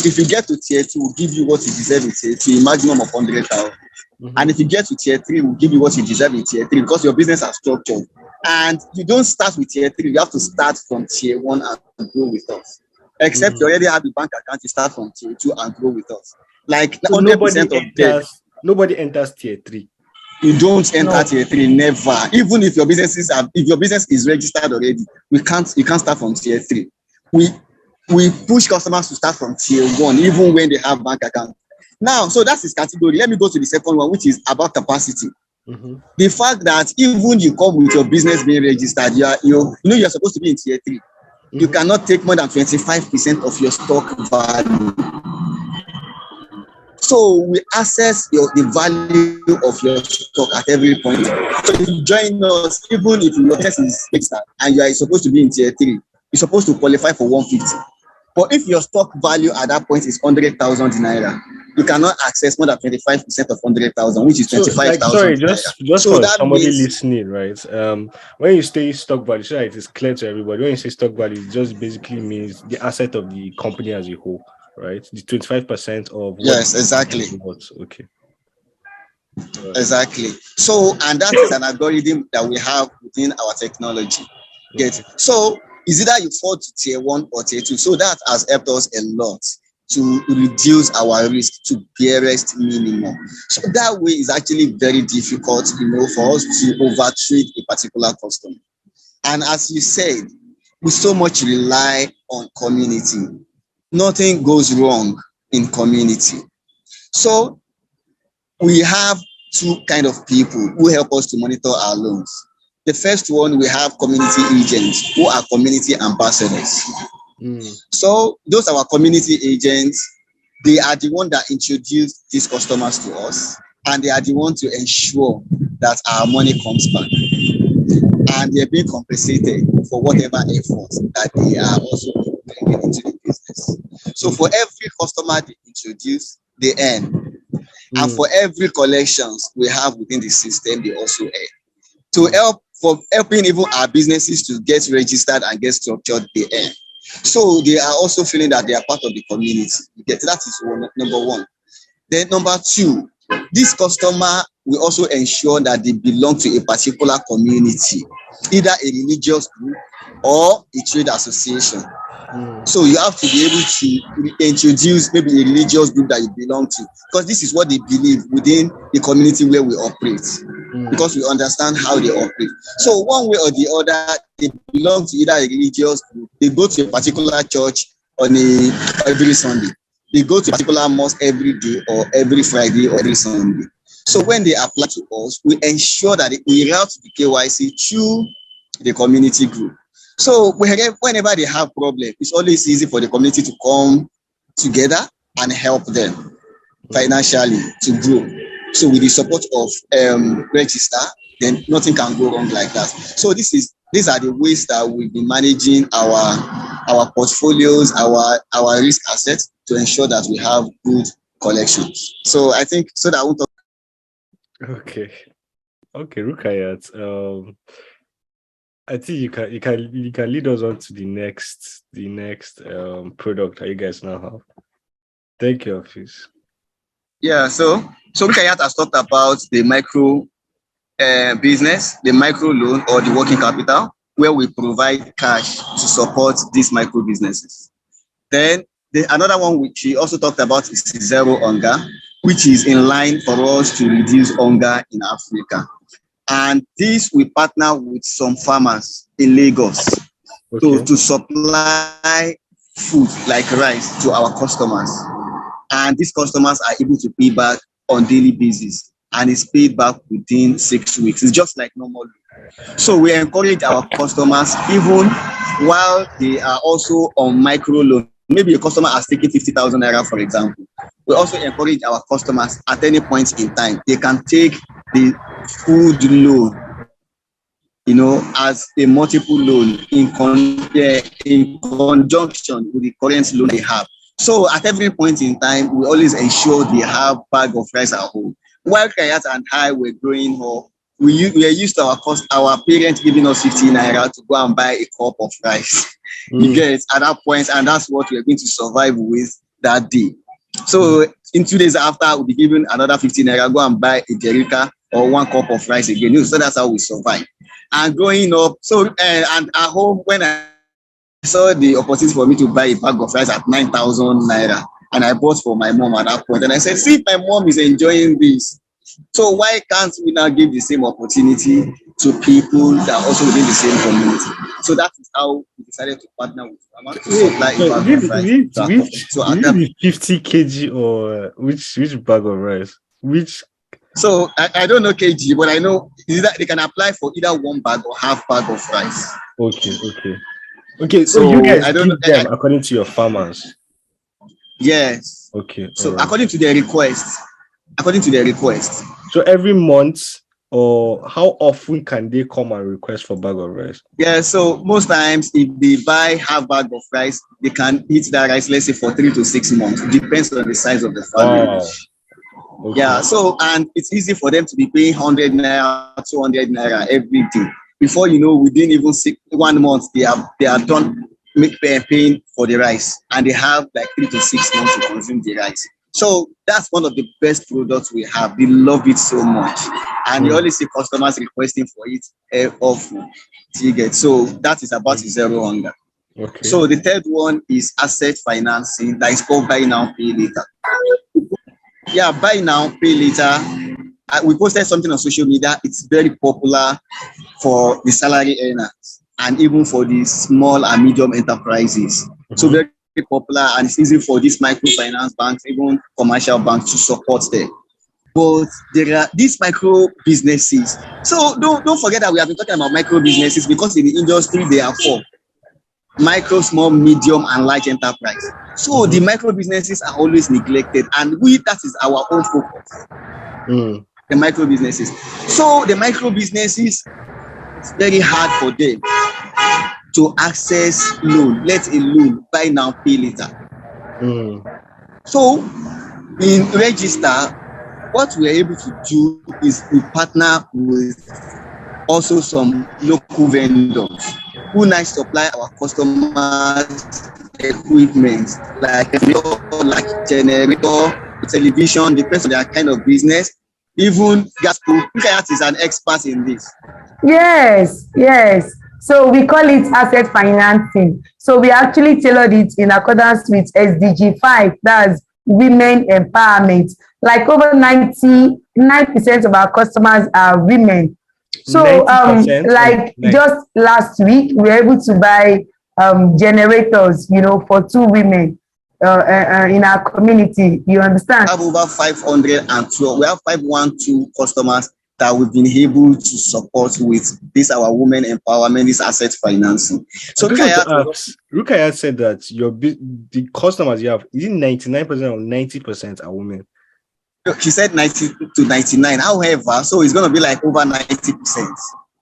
If you get to tier 2, we'll give you what you deserve in tier 2, a maximum of 100,000. Mm-hmm. And if you get to tier 3, we'll give you what you deserve in tier 3 because your business is structured. And you don't start with tier 3, you have to start from tier 1 and grow with us. Except you already have a bank account, you start from tier 2 and grow with us. Like so 100% nobody enters tier 3. You don't enter tier 3, never. Even if your business is registered already, you can't start from tier 3. We push customers to start from tier 1, even when they have bank account. Now, so that's his category. Let me go to the second one, which is about capacity. Mm-hmm. The fact that even you come with your business being registered, you're supposed to be in tier 3. Mm-hmm. You cannot take more than 25% of your stock value. So we assess the value of your stock at every point. So if you join us, even if your business is Rejectstar and you are supposed to be in tier 3, you're supposed to qualify for 150. But if your stock value at that point is 100,000 naira, you cannot access more than 25% of 100,000, which is 25,000. Sorry, just so for somebody listening, right? When you say stock value, so it is clear to everybody. When you say stock value, it just basically means the asset of the company as a whole, right? The 25% of yes, exactly. Okay. Exactly. So, and that is an algorithm that we have within our technology. Get so is either you fall to tier 1 or tier 2. So that has helped us a lot to reduce our risk to barest minimum. So that way is actually very difficult, for us to overtrade a particular customer. And as you said, we so much rely on community. Nothing goes wrong in community. So we have two kind of people who help us to monitor our loans. The first one, we have community agents who are community ambassadors. So those are our community agents. They are the one that introduce these customers to us, and they are the one to ensure that our money comes back. And they're being compensated for whatever efforts that they are also bringing into the business. So for every customer they introduce, they earn. And for every collections we have within the system, they also earn. to helping even our businesses to get registered and get structured there. So they are also feeling that they are part of the community. That is number one. Then number two, this customer will also ensure that they belong to a particular community, either a religious group or a trade association. So you have to be able to introduce maybe a religious group that you belong to, because this is what they believe within the community where we operate, because we understand how they operate. So one way or the other, they belong to either a religious group, they go to a particular church every Sunday, they go to a particular mosque every day or every Friday or every Sunday. So when they apply to us, we ensure that we route the KYC through the community group. So whenever they have problems, it's always easy for the community to come together and help them financially to grow. So with the support of Regxta, then nothing can go wrong like that. So these are the ways that we'll be managing our portfolios, our risk assets to ensure that we have good collections. So I think so that I won't talk. Okay, Rukayat. I think you can lead us on to the next product that you guys now have. Thank you, Afis. Yeah, so Rukayat has talked about the micro business, the micro loan or the working capital, where we provide cash to support these micro businesses. Then another one which she also talked about is zero hunger, which is in line for us to reduce hunger in Africa. And this we partner with some farmers in Lagos to supply food like rice to our customers. And these customers are able to pay back on daily basis, and it's paid back within 6 weeks. It's just like normal. So we encourage our customers, even while they are also on micro loan. Maybe a customer has taken 50,000 naira, for example. We also encourage our customers at any point in time, they can take the food loan, as a multiple loan in conjunction with the current loan they have. So at every point in time, we always ensure they have bag of rice at home. While Rukayat and I were growing up, we are used to our parents giving us 15 naira to go and buy a cup of rice. You get at that point, and that's what we're going to survive with that day. So in 2 days after, we'll be given another 15 naira, go and buy a jerrycan or 1 cup of rice again. So that's how we survive. And growing up, and at home, when I saw the opportunity for me to buy a bag of rice at 9,000 naira, and I bought for my mom at that point, and I said, see, my mom is enjoying this. So why can't we now give the same opportunity to people that are also within the same community? So that is how we decided to partner with Mama to supply a bag of rice. So the 50 kg or which bag of rice? So I don't know kg, but I know that they can apply for either 1 bag or half bag of rice. Okay. So you guys give them according to your farmers. Yes. Okay. So according to their request. So every month, or how often can they come and request for bag of rice? Yeah, so most times if they buy half bag of rice, they can eat that rice, let's say, for 3 to 6 months. It depends on the size of the family. Wow. Okay. Yeah, so and it's easy for them to be paying 100 naira, 200 naira every day. Before you know, within even 1 month, they are done paying for the rice, and they have like 3 to 6 months to consume the rice. So that's one of the best products we have. They love it so much, and you always see customers requesting for it often. So that is about zero hunger. Okay. So the third one is asset financing, that is called buy now, pay later. Yeah, buy now, pay later. We posted something on social media. It's very popular for the salary earners and even for the small and medium enterprises. So very popular, and it's easy for these microfinance banks, even commercial banks, to support them. But there are these micro businesses. So don't forget that we have been talking about micro businesses, because in the industry there are 4: micro, small, medium, and large enterprise. So the micro businesses are always neglected, and that is our own focus. The micro businesses. So the micro businesses, it's very hard for them to access loan, let alone buy now, pay later. So in Rejectstar, what we are able to do is we partner with also some local vendors who now supply our customers equipment like generator, television, depends on their kind of business. Even gas pool. Rukayat is an expert in this. Yes, yes. So we call it asset financing. So we actually tailored it in accordance with SDG 5, that's women empowerment. Like over 99% of our customers are women. So 90% or like 99? just last week we were able to buy generators, for two women in our community. You understand? We have over 512. We have 512 customers that we've been able to support with this our women empowerment, this asset financing. I So just want to Rukayat ask, Rukayat said that the customers you have, is it 99% or 90% are women? she said 90 to 99. However, so it's going to be like over 90%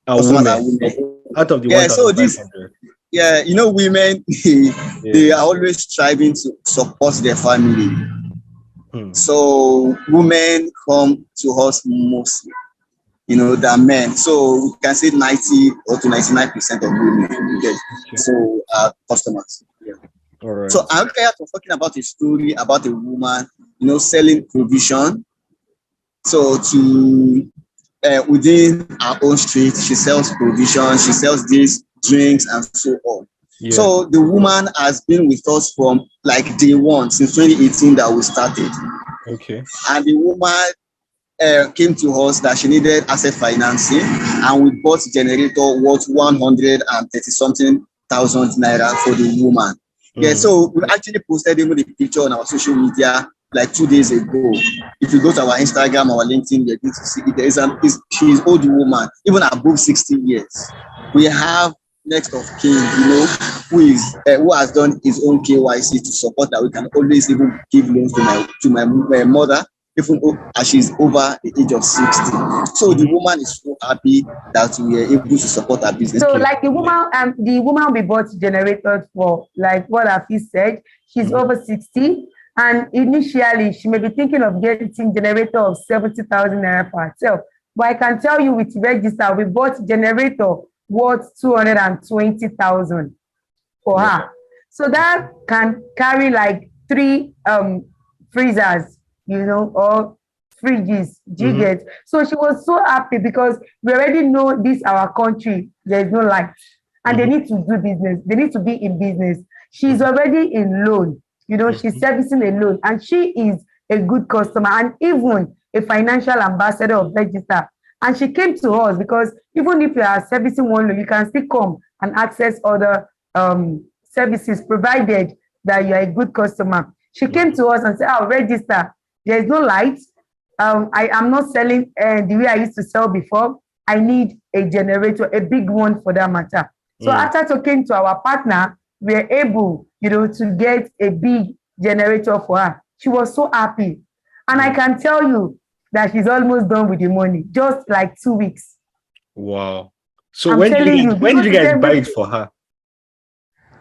Are customers are women women. out of the Yeah, so this 1,500? women they are always striving to support their family. So women come to us mostly, than men. So we can say 90 or to 99% of women get so customers. Yeah. All right. So I'm talking about a story about a woman, selling provision. So to within our own street, she sells provision, she sells these drinks and so on. Yeah. So the woman has been with us from like day one, since 2018 that we started. Okay. And the woman came to us that she needed asset financing, and we bought a generator worth 130 something thousand naira for the woman. Yeah, so we actually posted even the picture on our social media like 2 days ago. If you go to our Instagram, our LinkedIn, you're going to see it. She's an old woman, even above 60 years. We have next of kin, who has done his own KYC to support that we can always even give loans to my mother, even as she's over the age of 60. So the woman is so happy that we are able to support her business. So like the woman we bought generators for, like what Afis said, she's over 60. And initially, she may be thinking of getting a generator of 70,000 naira for herself. But I can tell you with Regxta, we bought generator worth 220,000 for her. So that can carry like 3 freezers, or fridges. Do you get? So she was so happy because we already know this our country, there is no light. And they need to do business. They need to be in business. She's already in loan. She's servicing a loan, and she is a good customer and even a financial ambassador of Regxta. And she came to us because even if you are servicing one loan, you can still come and access other services provided that you are a good customer. She came to us and said, Regxta, there is no light. I am not selling the way I used to sell before. I need a generator, a big one for that matter. So after talking to our partner, we were able, to get a big generator for her. She was so happy. And I can tell you that she's almost done with the money, just like 2 weeks. Wow. So when did you guys buy it for her?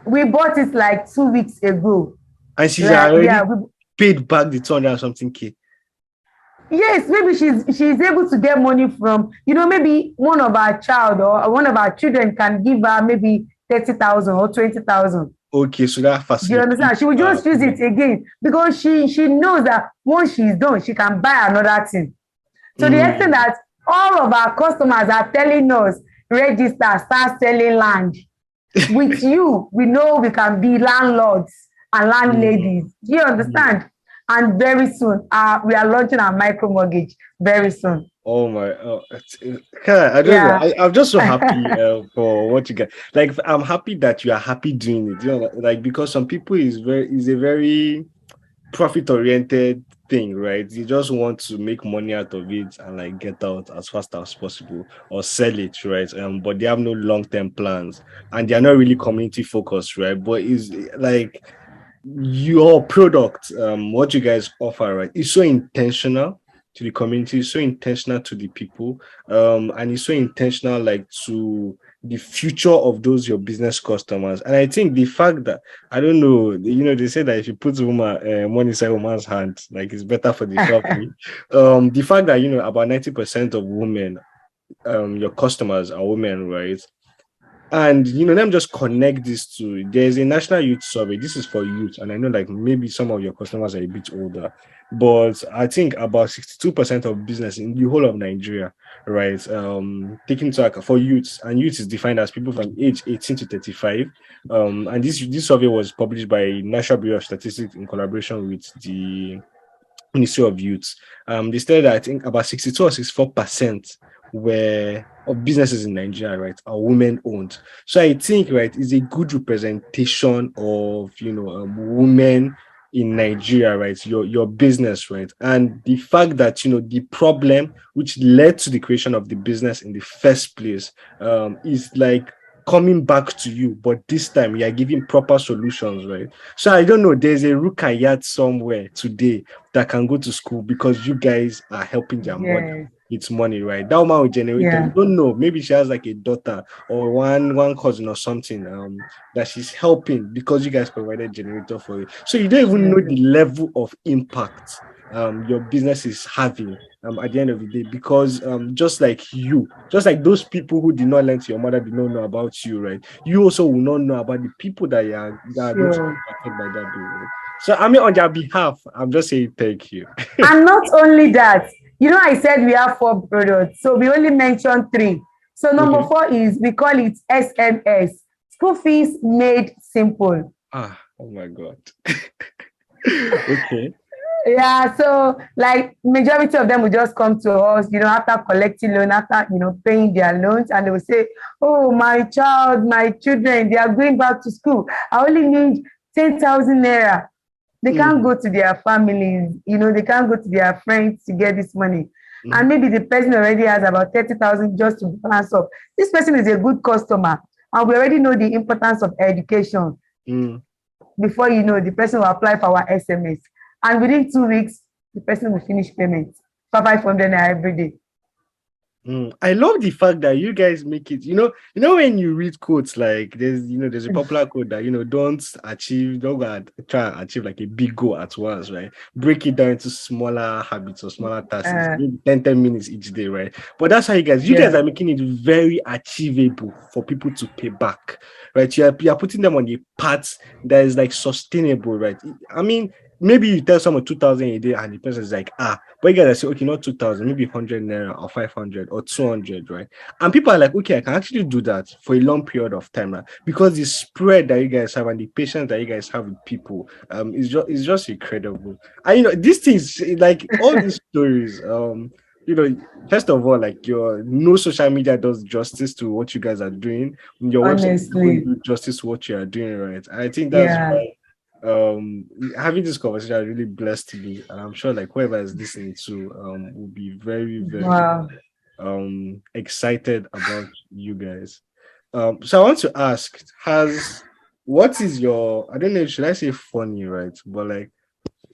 We bought it like 2 weeks ago. And she's already paid back the 200 and something K. Yes, maybe she's able to get money from, maybe one of our child or one of our children can give her maybe 30,000 or 20,000. Okay, so that facility. Do you understand? She will just use it again because she knows that once she's done, she can buy another thing. So the extent that all of our customers are telling us, Rejectstar, start selling land. With you, we know we can be landlords and landladies. Do you understand? And very soon, we are launching our micro mortgage very soon. Oh my! I'm just so happy for what you get. Like, I'm happy that you are happy doing it. Like, because some people is a very profit-oriented thing, right? You just want to make money out of it and like get out as fast as possible or sell it, right? But they have no long-term plans and they are not really community focused, right? But it's like your product, what you guys offer, right, is so intentional to the community, so intentional to the people, and it's so intentional like to the future of those your business customers. And I think the fact that I don't know, they say that if you put money inside woman's hand, like it's better for the family. The fact that about 90% of women your customers are women, right? And let me just connect this to, there's a national youth survey. This is for youth, and I know like maybe some of your customers are a bit older, but I think about 62% of business in the whole of Nigeria, right? Taking into account for youths, and youth is defined as people from age 18 to 35. And this survey was published by National Bureau of Statistics in collaboration with the Ministry of Youth. They stated that I think about 62 or 64% were of businesses in Nigeria, right, are women owned. So I think, right, is a good representation of women in Nigeria, right? Your business, right? And the fact that the problem which led to the creation of the business in the first place is like coming back to you, but this time you are giving proper solutions, right? So I don't know, there's a Rukayat somewhere today that can go to school because you guys are helping their mother. Yes. It's money, right? That woman will generate. Yeah. You don't know. Maybe she has like a daughter or one cousin or something that she's helping because you guys provided generator for it. So you don't even know the level of impact your business is having at the end of the day, because just like those people who did not learn to your mother did not know about you, right? You also will not know about the people that are going to be Sure. impacted by that bill, right? So I mean, on their behalf, I'm just saying thank you. And not only that, I said we have 4 products, so we only mentioned 3. So number Okay. 4 is, we call it SMS, school fees made simple. Oh my God. Okay. Yeah, so like majority of them will just come to us, after collecting loan, after paying their loans, and they will say, "Oh, my children, they are going back to school. I only need 10,000 naira." They can't Mm-hmm. go to their families, they can't go to their friends to get this money. Mm-hmm. And maybe the person already has about 30,000 just to balance up. This person is a good customer, and we already know the importance of education. Before you know, the person will apply for our SMS. And within 2 weeks, the person will finish payment for 500 naira every day. I love the fact that you guys make it, when you read quotes, like there's a popular quote that, don't go and try and achieve like a big goal at once, right? Break it down into smaller habits or smaller tasks, maybe 10 minutes each day, right? But that's how you guys are making it very achievable for people to pay back, right? You are putting them on a path that is like sustainable, right? I mean, maybe you tell someone 2,000 a day and the person is like, but you guys say, okay, not 2,000, maybe 100 naira or 500 or 200, right? And people are like, okay, I can actually do that for a long period of time, right? Because the spread that you guys have and the patience that you guys have with people is just incredible. And these things, like all these stories, first of all, like no social media does justice to what you guys are doing. Your website doesn't do justice to what you are doing, right? I think that's why having this conversation really blessed me, and I'm sure like whoever is listening to will be very, very excited about you guys. So I want to ask, what is your, I don't know, should I say funny, right? But like,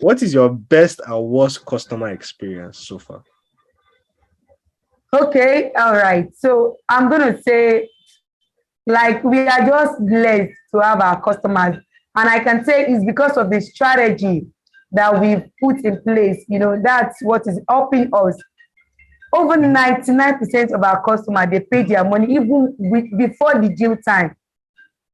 what is your best and worst customer experience so far? Okay, all right. So I'm gonna say, like, we are just blessed to have our customers, and I can say it's because of the strategy that we've put in place. That's what is helping us. Over 99% of our customers, they pay their money even before the due time.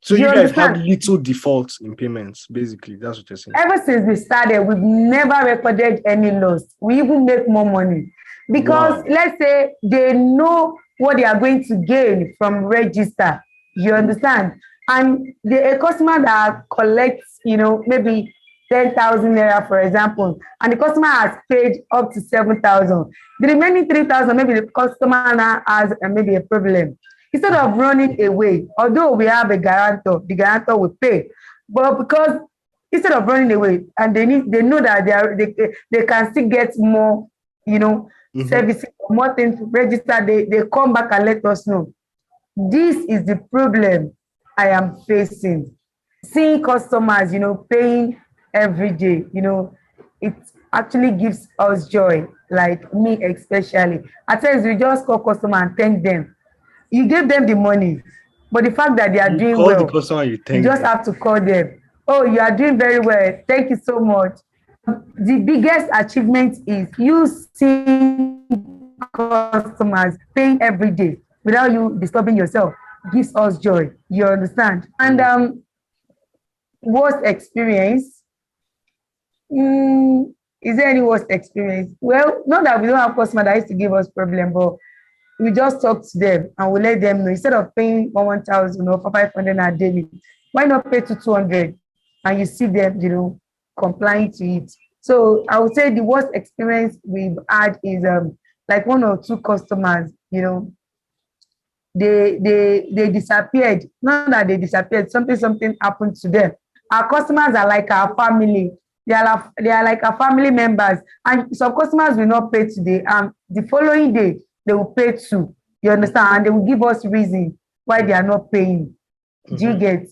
So you guys have little defaults in payments, basically. That's what you're saying. Ever since we started, we've never recorded any loss. We even make more money because let's say they know what they are going to gain from Regxta. You understand? And a customer that collects, maybe 10,000 naira, for example, and the customer has paid up to 7,000. The remaining 3,000, maybe the customer now has maybe a problem. Instead of running away, although we have a guarantor, the guarantor will pay. But because instead of running away, and they know that they can still get more, services, more things to register, they come back and let us know. This is the problem I am facing. Seeing customers, paying every day, it actually gives us joy, like me especially. At times we just call customer and thank them. You gave them the money, but the fact that they are doing well, the customer, you just have to call them. Oh, you are doing very well. Thank you so much. The biggest achievement is you seeing customers paying every day without you disturbing yourself gives us joy. You understand? And worst experience. Is there any worst experience? Well, not that we don't have customers that used to give us problem, but we just talk to them and we let them know instead of paying 1,000 or 500 a daily, why not pay to 200 and you see them, complying to it. So I would say the worst experience we've had is like one or two customers, they disappeared. Not that they disappeared, something happened to them. Our customers are like our family. They are like our family members. And some customers will not pay today. The following day, they will pay too. You understand? And they will give us reason why they are not paying. Do you get?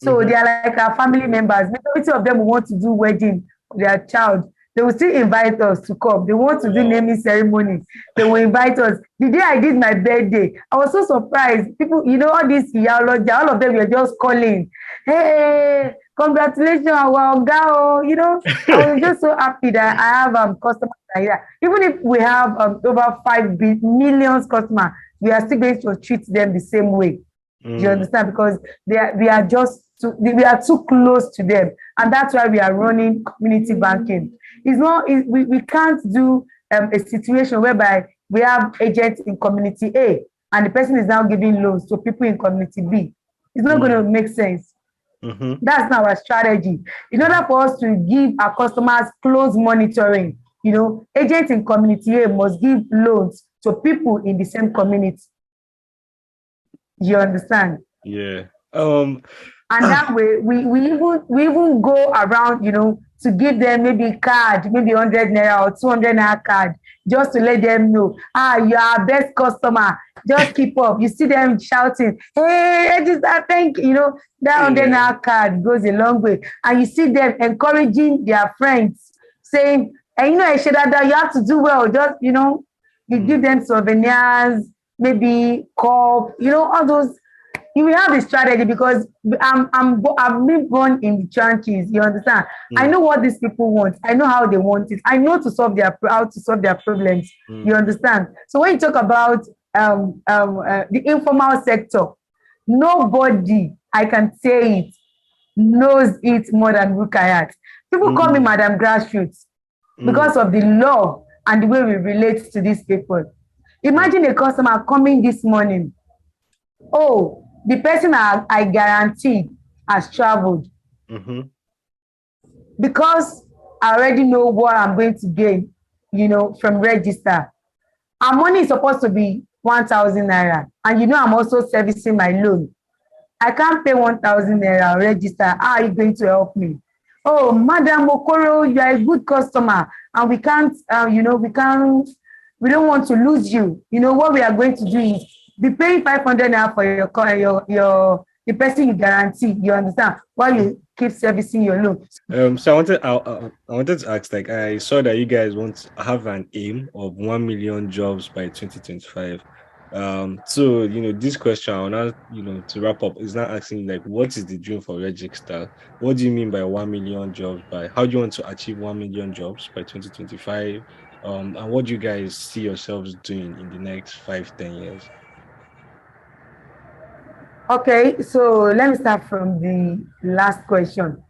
So they are like our family members. Majority of them will want to do wedding for their child. They will still invite us to come. They want to do naming ceremony. They will invite us. The day I did my birthday, I was so surprised. People, all this theology, all of them were just calling. Hey, congratulations, our girl. I was just so happy that I have customers here. Even if we have over 5 million customers, we are still going to treat them the same way. Do you understand? Because we are too close to them, and that's why we are running community banking. We can't do a situation whereby we have agents in community A and the person is now giving loans to people in community B. It's not going to make sense. That's not our strategy. In order for us to give our customers close monitoring, agents in community A must give loans to people in the same community. You understand? Yeah. And that way, we even go around, to give them maybe card, maybe 100 naira or 200 naira card, just to let them know, you are our best customer. Just keep up. You see them shouting, hey, Rejecta, thank you. That 100 naira card goes a long way. And you see them encouraging their friends, saying, and you have to do well. Just, you give them souvenirs, maybe cup, all those. You will have a strategy because I've been born in the trenches. You understand? I know what these people want. I know how they want it. I know how to solve their problems. You understand? So when you talk about the informal sector, nobody, I can say it, knows it more than Rukayat. People call me Madam Grassroots because of the love and the way we relate to these people. Imagine a customer coming this morning. Oh, the person I guarantee has traveled. Because I already know what I'm going to gain, from Regxta. Our money is supposed to be 1,000 naira. And I'm also servicing my loan. I can't pay 1,000 naira Regxta. How are you going to help me? Oh, Madam Okoro, you are a good customer. And we can't, we don't want to lose you. What we are going to do is be paying 500 naira for the person you guarantee. You understand? While you keep servicing your loan. So I wanted to ask, like, I saw that you guys want to have an aim of 1 million jobs by 2025. So this question I want to wrap up is not asking, like, what is the dream for Rejectstar? What do you mean by 1 million jobs? How do you want to achieve 1 million jobs by 2025? And what do you guys see yourselves doing in the next 5-10 years? Okay, so let me start from the last question.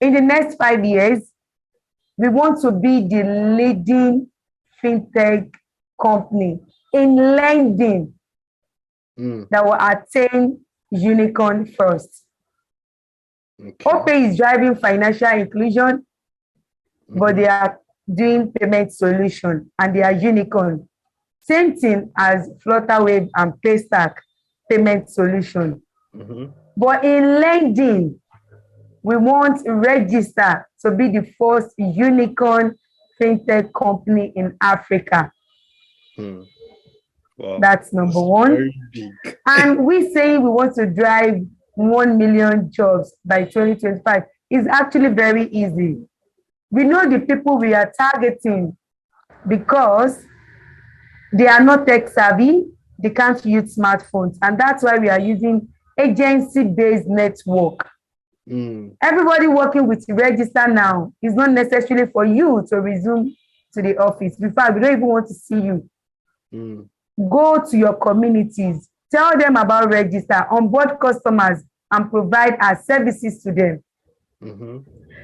In the next 5 years, we want to be the leading fintech company in lending that will attain unicorn first. OPay is driving financial inclusion, but they are doing payment solution and they are unicorn. Same thing as Flutterwave and Paystack payment solution. But in lending, we want Rejecta to be the first unicorn fintech company in Africa. Wow. That's number one. Very big. And we say we want to drive 1 million jobs by 2025. It's actually very easy. We know the people we are targeting because they are not tech savvy. They can't use smartphones. And that's why we are using agency-based network. Everybody working with Rejecta now is not necessarily for you to resume to the office. In fact, we don't even want to see you. Mm. Go to your communities, tell them about Regxta, onboard customers, and provide our services to them. Mm-hmm.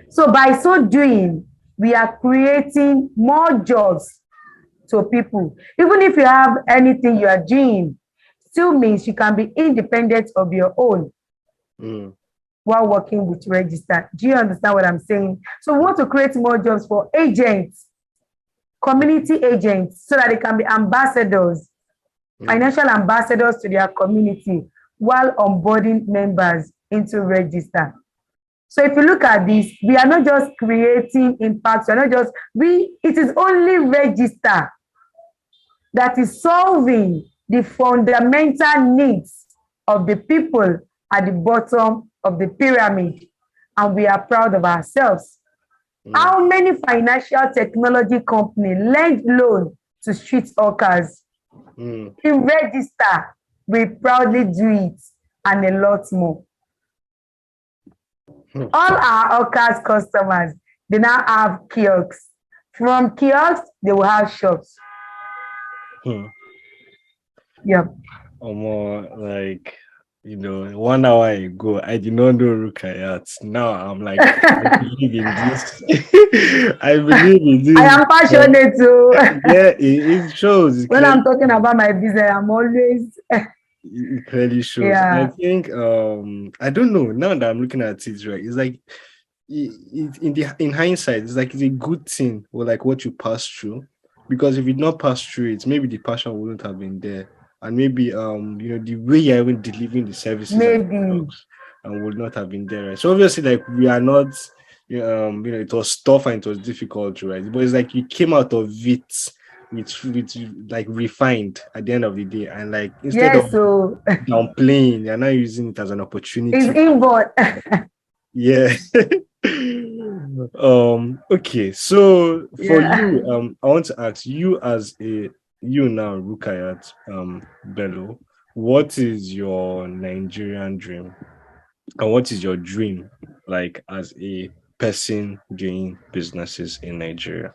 So by so doing, we are creating more jobs to people. Even if you have anything you are doing, still means you can be independent of your own while working with Regxta. Do you understand what I'm saying? So we want to create more jobs for agents, community agents, so that they can be ambassadors, financial ambassadors to their community while onboarding members into Regxta. So if you look at this, we are not just creating impact, we are not just, it is only Regxta that is solving the fundamental needs of the people at the bottom of the pyramid, and we are proud of ourselves. How many financial technology companies lend loan to street hawkers? In Regxta, we proudly do it, and a lot more. All our hawkers customers, they now have kiosks. From kiosks, they will have shops. Yeah. Or more like, 1 hour ago, I did not know Rukayat. Now I'm like, I believe in this. I believe in this. I am passionate too. Yeah, it shows. When I'm talking about my business, I'm always. It clearly shows. Yeah. I think, I don't know. Now that I'm looking at it, right, it's like, in hindsight, it's like it's a good thing, or like what you pass through, because if you did not pass through it, maybe the passion wouldn't have been there, and maybe the way you're even delivering the services and would not have been there, right? So obviously, like, we are not, it was tough and it was difficult, right? But it's like you came out of it with like refined at the end of the day, and like instead of downplaying, you're now using it as an opportunity. It's inborn. Yeah. Okay, so for you, I want to ask you, as you now, Rukayat, Bello, what is your Nigerian dream, and what is your dream like as a person doing businesses in Nigeria?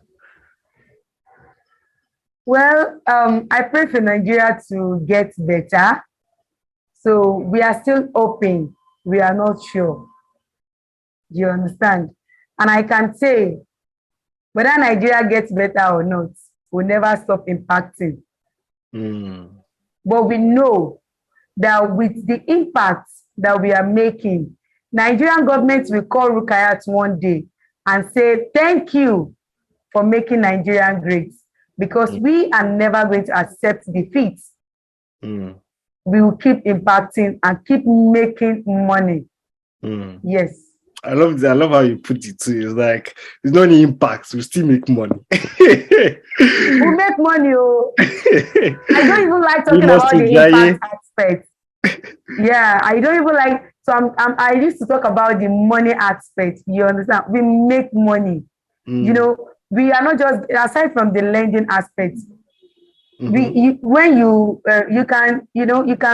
Well, I pray for Nigeria to get better. So we are still hoping. We are not sure. Do you understand? And I can say, whether Nigeria gets better or not, we'll never stop impacting. But we know that with the impact that we are making, Nigerian government will call Rukayat one day and say, thank you for making Nigeria great, because we are never going to accept defeat. We will keep impacting and keep making money. Yes. I love how you put it too. It's like there's no any impacts, we still make money. We make money. I don't even like talking about the impact aspect. Yeah, I don't even like. So I used to talk about the money aspect. You understand? We make money. We are not just, aside from the lending aspect. When you can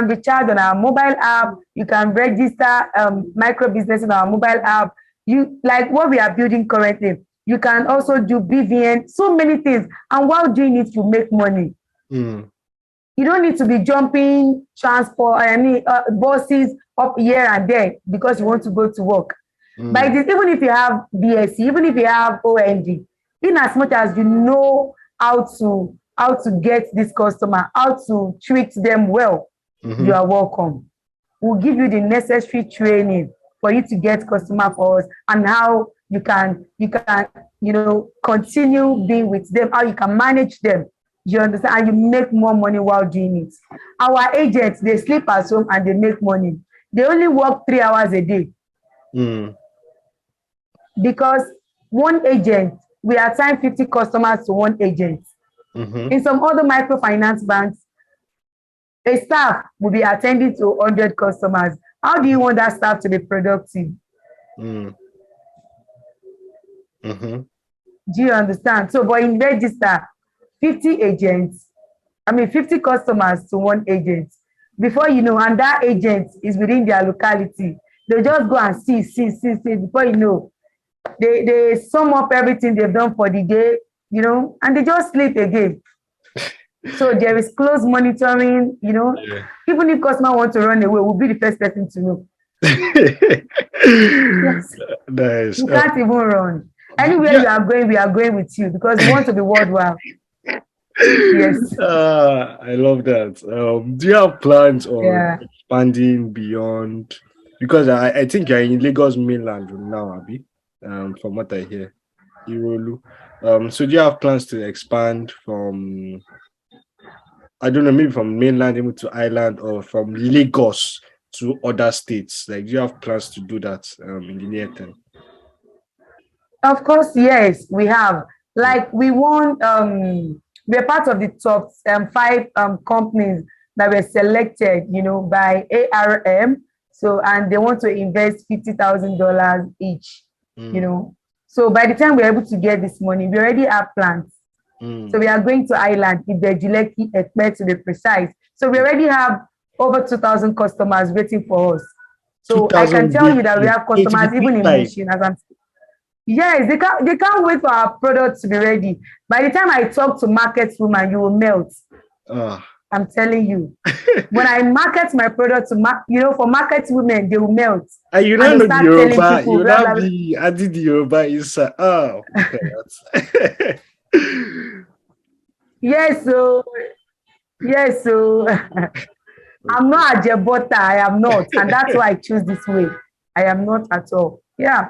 recharge on our mobile app, you can register micro business on our mobile app. You like what we are building currently. You can also do BVN, so many things, and while doing it, you make money. You don't need to be jumping transport, buses up here and there because you want to go to work. By this, even if you have BSc, even if you have OND, in as much as you know how to get this customer, how to treat them well, you are welcome. We'll give you the necessary training for you to get customer for us, and how you can continue being with them, how you can manage them. You understand? And you make more money while doing it. Our agents, they sleep at home and they make money. They only work 3 hours a day. Because one agent, we assign 50 customers to one agent. In some other microfinance banks, a staff will be attending to 100 customers. How do you want that staff to be productive? Do you understand? So, but in Regxta, 50 customers to one agent. Before you know, and that agent is within their locality. They just go and see. Before you know, they sum up everything they've done for the day. and they just sleep again. So there is close monitoring, Yeah. even if customer want to run away, we'll be the first person to know. Yes. Nice. You can't even run. Anywhere Yeah. you are going, we are going with you because we want to be worldwide. Yes. I love that. Do you have plans on Yeah. expanding beyond? Because I think you're in Lagos mainland now, Abi. From what I hear, Irolu. So do you have plans to expand from, I don't know, maybe from mainland even to island, or from Lagos to other states? Like, do you have plans to do that in the near term? Of course, yes, we have. Mm. Like we won, we're part of the top five companies that were selected, by ARM. So, and they want to invest $50,000 each, you Mm. know. So by the time we're able to get this money, we already have plans. So Mm. we are going to Ireland, Ibejuleki, Ekpe to be precise. So we already have over 2,000 customers waiting for us. So I can 2000 tell you that we have going to be customers even in like, Mushin as I'm. Yes, they can't wait for our product to be ready. By the time I talk to market woman, you will melt. ah. I'm telling you. When I market my product for market women, they will melt. And you And don't they'll know the start telling Yoruba, people, you blah, not blah, blah. be adding the Yoruba inside. Oh, look at that. Yes, so yes, so I'm Okay. not a jebota. I am not. And that's why I choose this way. I am not at all. Yeah.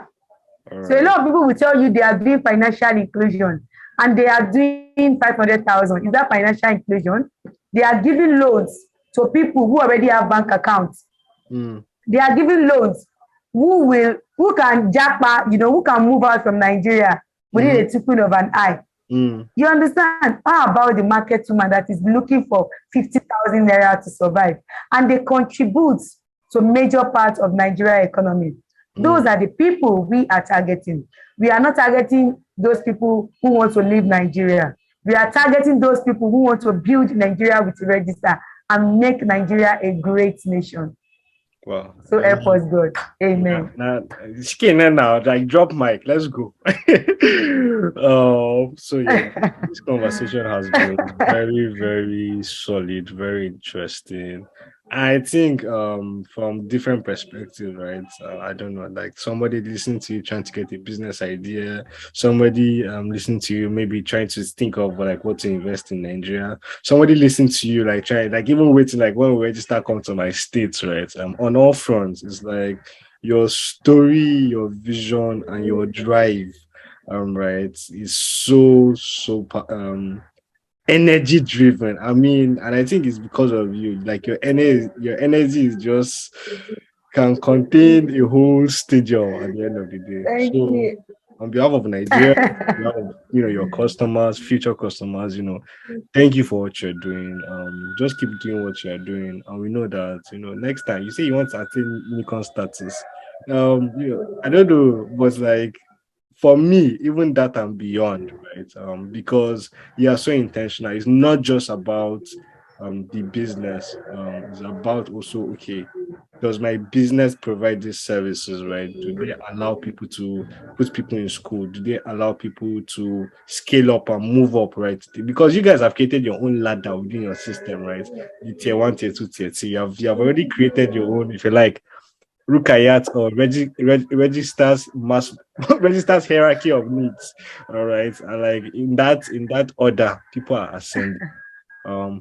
All So a right. lot of people will tell you they are doing financial inclusion and they are doing 500,000. Is that financial inclusion? They are giving loans to people who already have bank accounts. Mm. They are giving loans who can jackpot, who can move out from Nigeria within Mm-hmm. a twinkling of an eye. Mm. You understand? How about the market woman that is looking for 50,000 naira to survive? And they contribute to major parts of Nigeria economy. Those Mm. are the people we are targeting. We are not targeting those people who want to leave Nigeria. We are targeting those people who want to build Nigeria with Regxta and make Nigeria a great nation. Wow. So help us God. Nah, Amen. nah, skin now, like drop mic. Let's go. So yeah, this conversation has been very, very solid, very interesting. I think from different perspectives, right? I don't know, like somebody listening to you trying to get a business idea, somebody listening to you maybe trying to think of like what to invest in Nigeria, somebody listening to you like trying, like even waiting, like when we register come to my states, right? On all fronts, it's like your story, your vision, and your drive, right, is so energy driven. I mean, and I think it's because of you. Like your energy is just can contain a whole stadium at the end of the day. Thank So you. on behalf of Nigeria, on behalf of your customers, future customers, thank you for what you're doing. Just keep doing what you're doing, and we know that next time you say you want to attain unicorn status. I don't know, but like for me, even that and beyond, right? Because you are so intentional. It's not just about the business. It's about also, okay, does my business provide these services, right? Do they allow people to put people in school? Do they allow people to scale up and move up, right? Because you guys have created your own ladder within your system, right? The tier one, tier two, tier three. You have already created your own, if you like, Rukayat or Registers mass Registers hierarchy of needs. All right. And like in that order, people are ascending.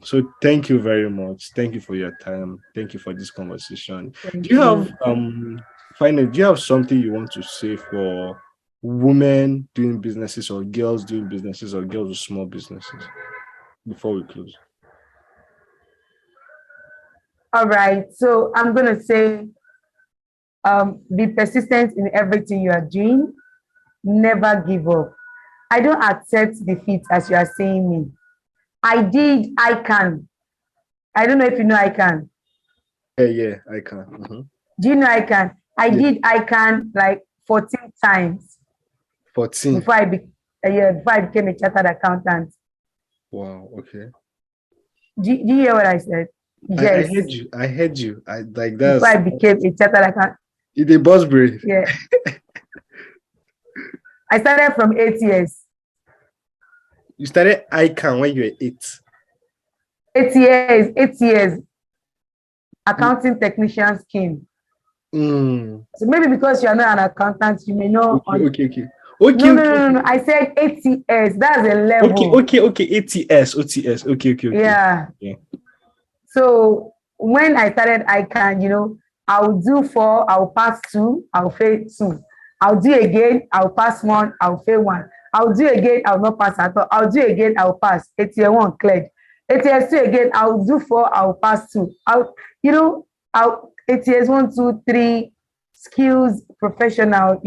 So thank you very much. Thank you for your time. Thank you for this conversation. Thank Do you you. have finally, do you have something you want to say for women doing businesses or girls doing businesses or girls with small businesses before we close? All right. So I'm gonna say be persistent in everything you are doing. Never give up. I don't accept defeat as you are saying me. I can. I don't know if you know I can. Yeah, I can. Mhm. Do you know I can? I Yeah, did I can like 14 times 14. before before I became a chartered accountant. Wow, okay. Do you hear what I said? I Yes. heard you. I heard you. I like Before that's I became a chartered accountant. it a boss brain. Yeah. I started from 8 years. You started ICANN when you were 8. 8 years. 8 years. Accounting technician scheme. So maybe because you are not an accountant, you may know. Okay. No. I said ATS. That's a level. Okay. OTS. Okay. Yeah. So when I started ICANN, I'll do 4, I'll pass 2, I'll fail 2. I'll do again, I'll pass 1, I'll fail 1. I'll do again, I'll not pass at all. I'll do again, I'll pass. ATS 1 cleared. ATS 2 again, I'll do 4, I'll pass 2. ATS 1, 2, 3, skills, professional,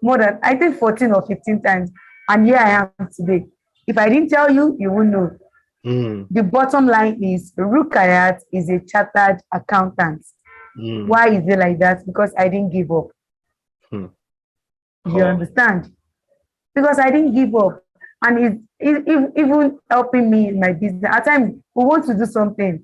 more than, I think 14 or 15 times. And here I am today. If I didn't tell you, you won't know. The bottom line is Rukayat is a chartered accountant. Why is it like that? Because I didn't give up. You understand? Because I didn't give up. And it's even helping me in my business. At times, we want to do something.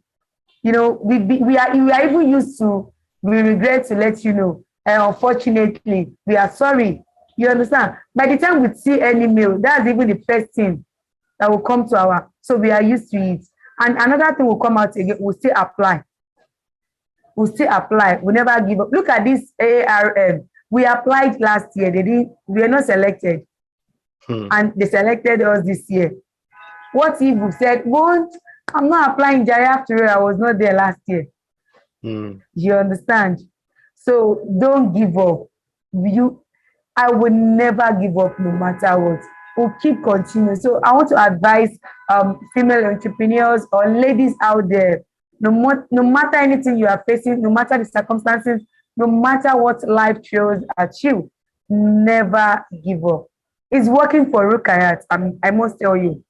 We are even used to, we regret to let you know. And unfortunately, we are sorry. You understand? By the time we see any mail, that's even the first thing that will come to our, so we are used to it. And another thing will come out again, we'll still apply. We never give up. Look at this ARM. We applied last year. We are not selected. And they selected us this year. What if we said, I'm not applying Jari after all, I was not there last year. You understand? So don't give up. I will never give up no matter what. We'll keep continuing. So I want to advise female entrepreneurs or ladies out there, no matter anything you are facing, no matter the circumstances, no matter what life throws at you, never give up. It's working for Rukayat. I must tell you.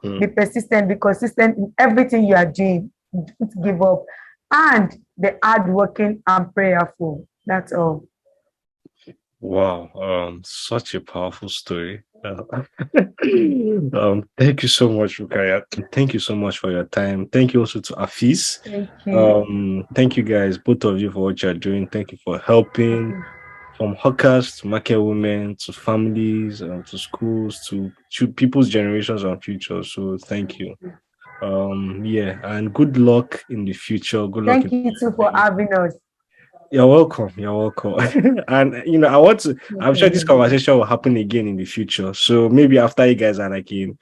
Be persistent, be consistent in everything you are doing. Don't give up. And be hardworking and prayerful. That's all. Wow, such a powerful story. Thank you so much, Rukayat. Thank you so much for your time. Thank you also to Afis. Thank you. Thank you guys, both of you, for what you're doing. Thank you for helping from hawkers to market women to families to schools to people's generations and future. So thank you. And good luck in the future. Good luck. Thank you too for having us. You're welcome. And I'm sure this conversation will happen again in the future. So maybe after you guys are like in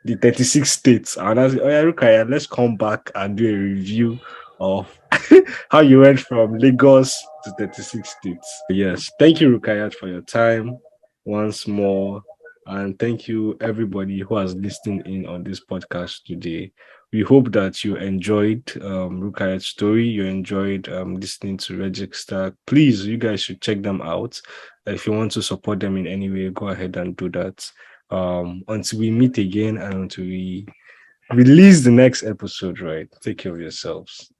the 36 states, and I was like, oh yeah, Rukayat, let's come back and do a review of how you went from Lagos to 36 states. Yes. Thank you, Rukayat, for your time once more. And thank you, everybody who has listened in on this podcast today. We hope that you enjoyed Rukayat's story. You enjoyed listening to Rejectstar. Please, you guys should check them out. If you want to support them in any way, go ahead and do that. Until we meet again and until we release the next episode, right? Take care of yourselves.